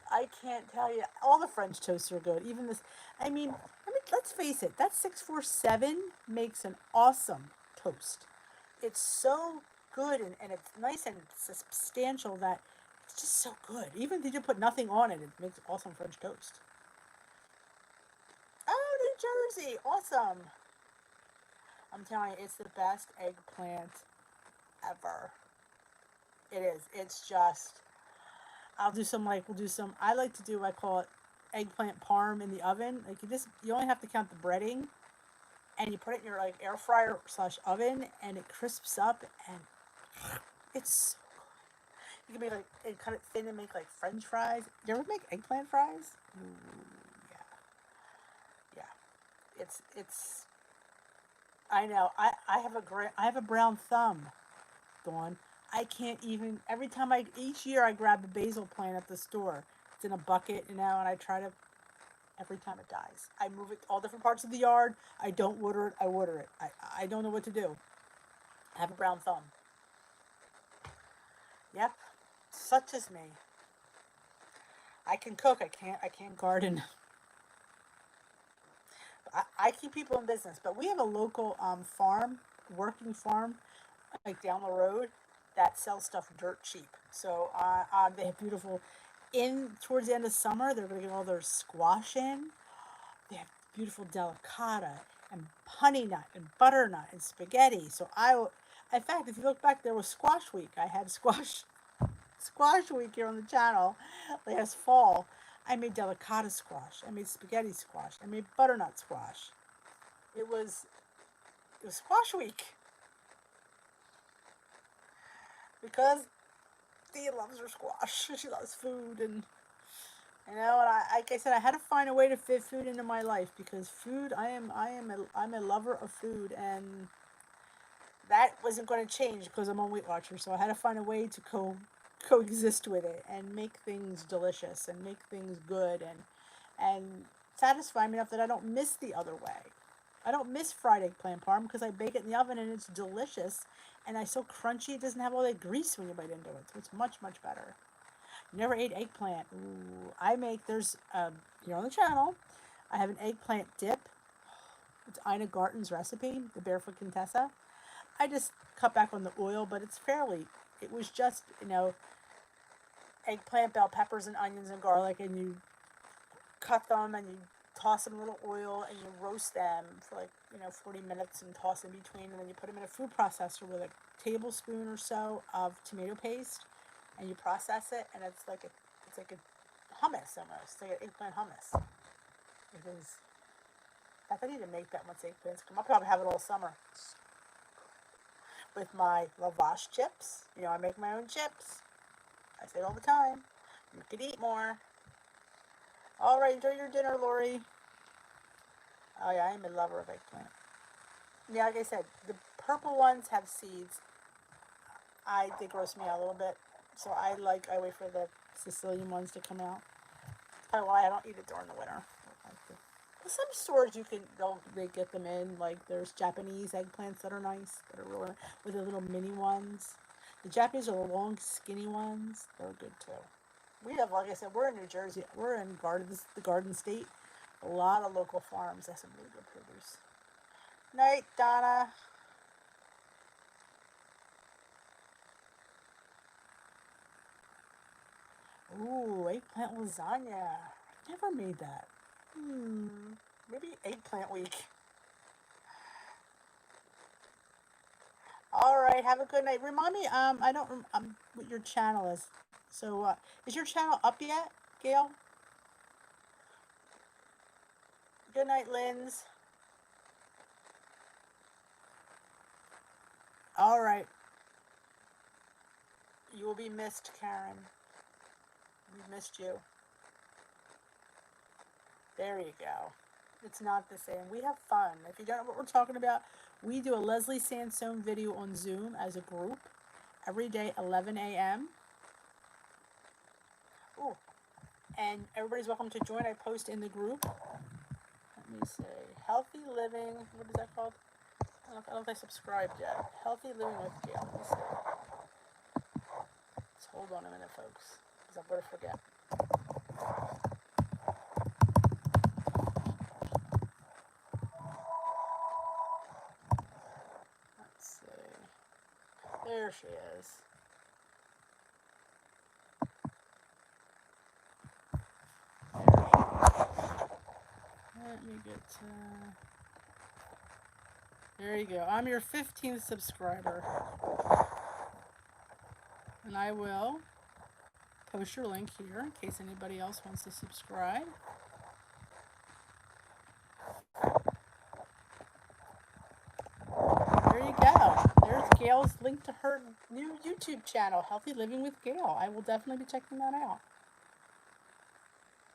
Speaker 1: I can't tell you. All the French toasts are good. Even this, let's face it. That 647 makes an awesome toast. It's so good and it's nice and substantial that it's just so good. Even if you put nothing on it, it makes awesome French toast. Oh, New Jersey. Awesome. I'm telling you, it's the best eggplant ever. It is. It's just, I like to do, I call it eggplant parm in the oven. Like you only have to count the breading, and you put it in your air fryer / oven, and it crisps up, and it's so good. You can make and cut it thin and make French fries. You ever make eggplant fries? Ooh, yeah. It's. I know. I have a brown thumb, Dawn. I can't even, each year I grab a basil plant at the store. It's in a bucket, and I try to, every time it dies. I move it all different parts of the yard. I don't water it, I water it. I don't know what to do. I have a brown thumb. Yep, such is me. I can cook, I can't garden. I keep people in business, but we have a local working farm, down the road, that sells stuff dirt cheap. So they have beautiful, towards the end of summer, they're going to get all their squash in. They have beautiful delicata and honey nut and butternut and spaghetti. So in fact, if you look back, there was squash week. I had squash week here on the channel last fall. I made delicata squash. I made spaghetti squash. I made butternut squash. It was squash week. Because Dee loves her squash. She loves food, and like I said, I had to find a way to fit food into my life, because food. I'm a lover of food, and that wasn't going to change because I'm on Weight Watchers. So I had to find a way to coexist with it and make things delicious and make things good and satisfy me enough that I don't miss the other way. I don't miss fried eggplant parm because I bake it in the oven and it's delicious, and it's so crunchy. It doesn't have all that grease when you bite into it, so it's much, much better. Never ate eggplant. Ooh, there's here on the channel, I have an eggplant dip. It's Ina Garten's recipe, the Barefoot Contessa. I just cut back on the oil, but it was just, eggplant, bell peppers, and onions and garlic, and you cut them and you toss them in a little oil and you roast them for 40 minutes and toss in between, and then you put them in a food processor with a tablespoon or so of tomato paste, and you process it, and it's like a hummus almost. It's like an eggplant hummus. It is. I need to make that once eggplants come. I'll probably have it all summer. With my lavash chips. I make my own chips. I say it all the time. You could eat more. All right, enjoy your dinner, Lori. Oh yeah, I am a lover of eggplant. Yeah, like I said, the purple ones have seeds. They gross me out a little bit. So I wait for the Sicilian ones to come out. That's probably why I don't eat it during the winter. Some stores they get them in, there's Japanese eggplants that are nice, that are really, with the little mini ones. The Japanese are the long, skinny ones. They're good too. We have, like I said, we're in New Jersey. We're in the Garden State. A lot of local farms. That's some really good produce. Night, Donna. Ooh, eggplant lasagna. Never made that. Maybe eggplant week. All right, have a good night. Remind me, I don't what your channel is. So, is your channel up yet, Gail? Good night, Linz. All right, you will be missed, Karen. We missed you. There you go. It's not the same. We have fun. If you don't know what we're talking about, we do a Leslie Sansone video on Zoom as a group every day, 11 a.m. Ooh, and everybody's welcome to join. I post in the group. Let me say, healthy living. What is that called? I don't know if I subscribed yet. Healthy living with Gail. Let me see. Just hold on a minute, folks, because I'm going to forget. Let's see. There she is. Let me get there you go. I'm your 15th subscriber. And I will post your link here in case anybody else wants to subscribe. There you go. There's Gail's link to her new YouTube channel, Healthy Living with Gail. I will definitely be checking that out.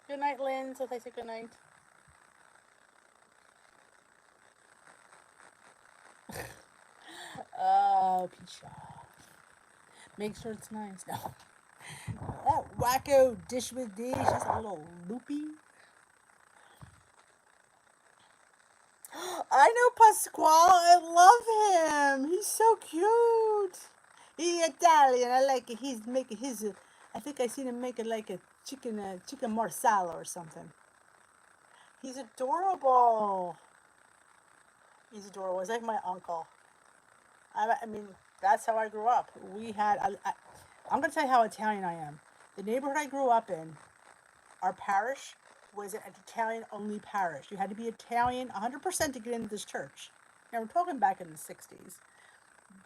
Speaker 1: Good night, Lynn. So I say good night. Oh, Pisha. Make sure it's nice. No. That wacko dish with dish. He's a little loopy. I know Pasquale. I love him. He's so cute. He's Italian. I like it. He's making his. I think I seen him make it like a chicken marsala or something. He's adorable. He's adorable. He's like my uncle. I mean, that's how I grew up. We had. I'm gonna tell you how Italian I am. The neighborhood I grew up in, our parish was an Italian-only parish. You had to be Italian 100% to get into this church. Now we're talking back in the 60s,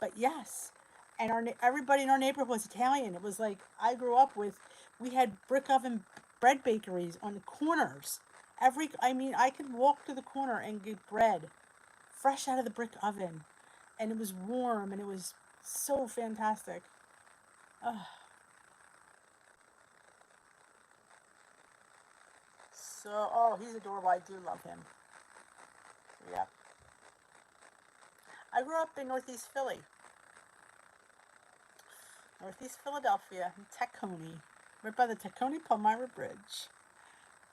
Speaker 1: but yes, and everybody in our neighborhood was Italian. It was like I grew up with. We had brick oven bread bakeries on the corners. I could walk to the corner and get bread fresh out of the brick oven, and it was warm and it was so fantastic. Oh, he's adorable. I do love him. Yep. I grew up in Northeast Philly, Northeast Philadelphia, in Tacony, right by the Tacony Palmyra Bridge.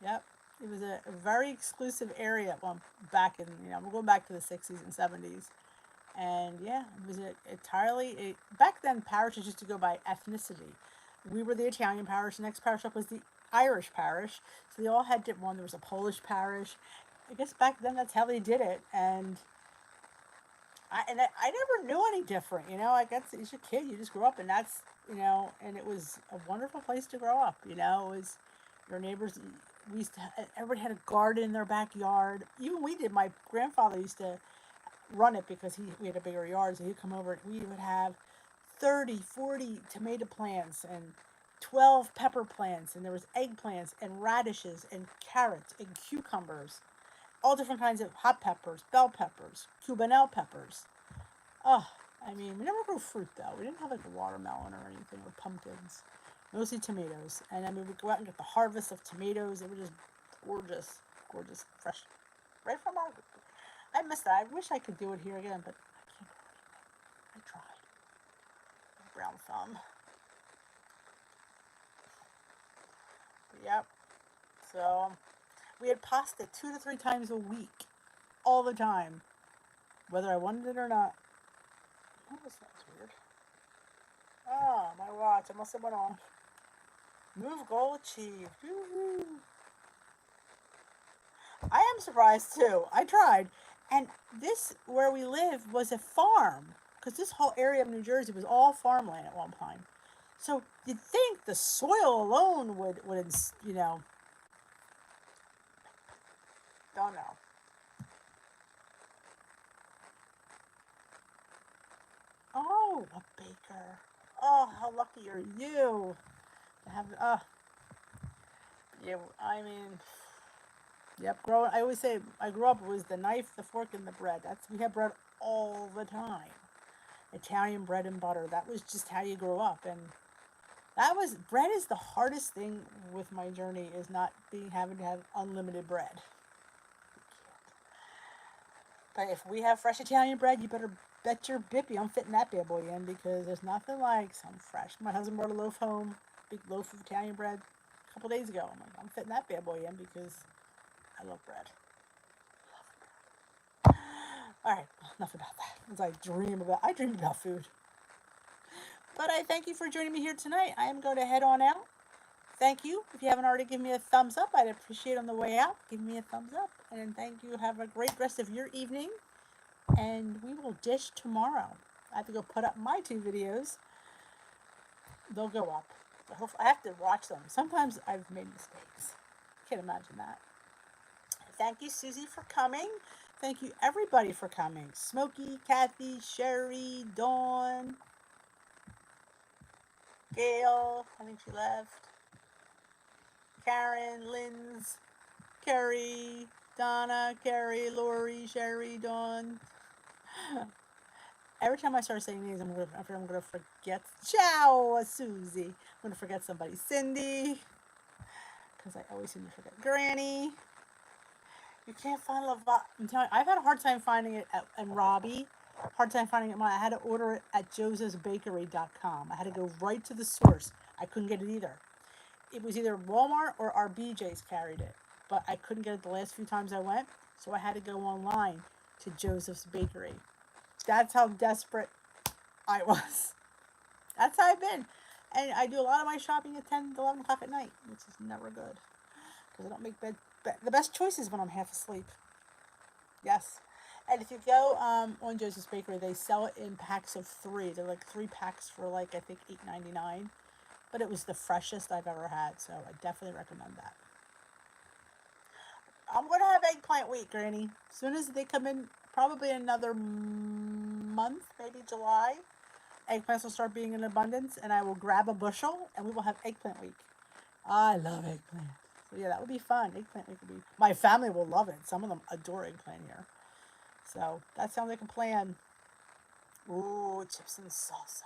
Speaker 1: Yep. It was a very exclusive area. Well, back in, we're going back to the 60s and 70s. And yeah, it was back then parishes used to go by ethnicity. We were the Italian parish. The next parish up was the Irish parish. So they all had different one. There was a Polish parish. I guess back then that's how they did it. And I never knew any different. I guess as a kid, you just grew up, and that's and it was a wonderful place to grow up. It was your neighbors. Everybody had a garden in their backyard. Even we did. My grandfather used to run it because we had a bigger yard, so he'd come over. We would have 30, 40 tomato plants and 12 pepper plants, and there was eggplants and radishes and carrots and cucumbers, all different kinds of hot peppers, bell peppers, cubanelle peppers. Oh, we never grew fruit though. We didn't have like a watermelon or anything or pumpkins. Mostly tomatoes. And we'd go out and get the harvest of tomatoes. They were just gorgeous, gorgeous, fresh, right from our. I miss that. I wish I could do it here again, but I can't do it. I tried. Brown thumb. But yep. So we had pasta 2 to 3 times a week, all the time, whether I wanted it or not. What was that? Weird. Oh, my watch. I must have went off. Move goal achieved. Woo-hoo. I am surprised too. I tried. And this, where we live, was a farm. Because this whole area of New Jersey was all farmland at one time. So you'd think the soil alone would don't know. Oh, a baker. Oh, how lucky are you to have, yeah, I mean, yep, growing, I always say, I grew up, it was the knife, the fork, and the bread. We had bread all the time. Italian bread and butter. That was just how you grew up. And bread is the hardest thing with my journey, is not having to have unlimited bread. But if we have fresh Italian bread, you better bet your bippy I'm fitting that bad boy in, because there's nothing like some fresh. My husband brought a loaf home, big loaf of Italian bread, a couple days ago. I'm like, I'm fitting that bad boy in because I love bread. All right, enough about that. As I dream about food. But I thank you for joining me here tonight. I am going to head on out. Thank you. If you haven't already given me a thumbs up, I'd appreciate it on the way out. Give me a thumbs up. And thank you. Have a great rest of your evening. And we will dish tomorrow. I have to go put up my 2 videos. They'll go up. I have to watch them. Sometimes I've made mistakes. Can't imagine that. Thank you, Susie, for coming. Thank you, everybody, for coming. Smokey, Kathy, Sherry, Dawn, Gail, I think she left, Karen, Linz, Carrie, Donna, Carrie, Lori, Sherry, Dawn. Every time I start saying names, I'm gonna forget. Ciao, Susie. I'm gonna forget somebody. Cindy, because I always seem to forget. Granny. You can't find Lava. I'm telling you, I've had a hard time finding it and Robbie. Hard time finding it. I had to order it at josephsbakery.com. I had to go right to the source. I couldn't get it either. It was either Walmart or our BJ's carried it, but I couldn't get it the last few times I went, so I had to go online to Joseph's Bakery. That's how desperate I was. That's how I've been. And I do a lot of my shopping at 10 to 11 o'clock at night, which is never good, because I don't make the best choices when I'm half asleep. Yes. And if you go on Joseph's Bakery, they sell it in packs of 3. They're like 3 packs for like, I think, $8.99. But it was the freshest I've ever had, so I definitely recommend that. I'm going to have eggplant week, Granny. As soon as they come in, probably another month, maybe July, eggplants will start being in abundance, and I will grab a bushel, and we will have eggplant week. I love eggplant. So yeah, that would be fun. Eggplant week would be. My family will love it. Some of them adore eggplant here. So that sounds like a plan. Ooh, chips and salsa.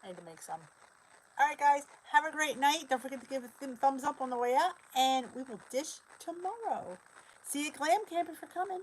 Speaker 1: I need to make some. All right, guys. Have a great night. Don't forget to give a thumbs up on the way out, and we will dish tomorrow. See you at Glam Camp if you're coming.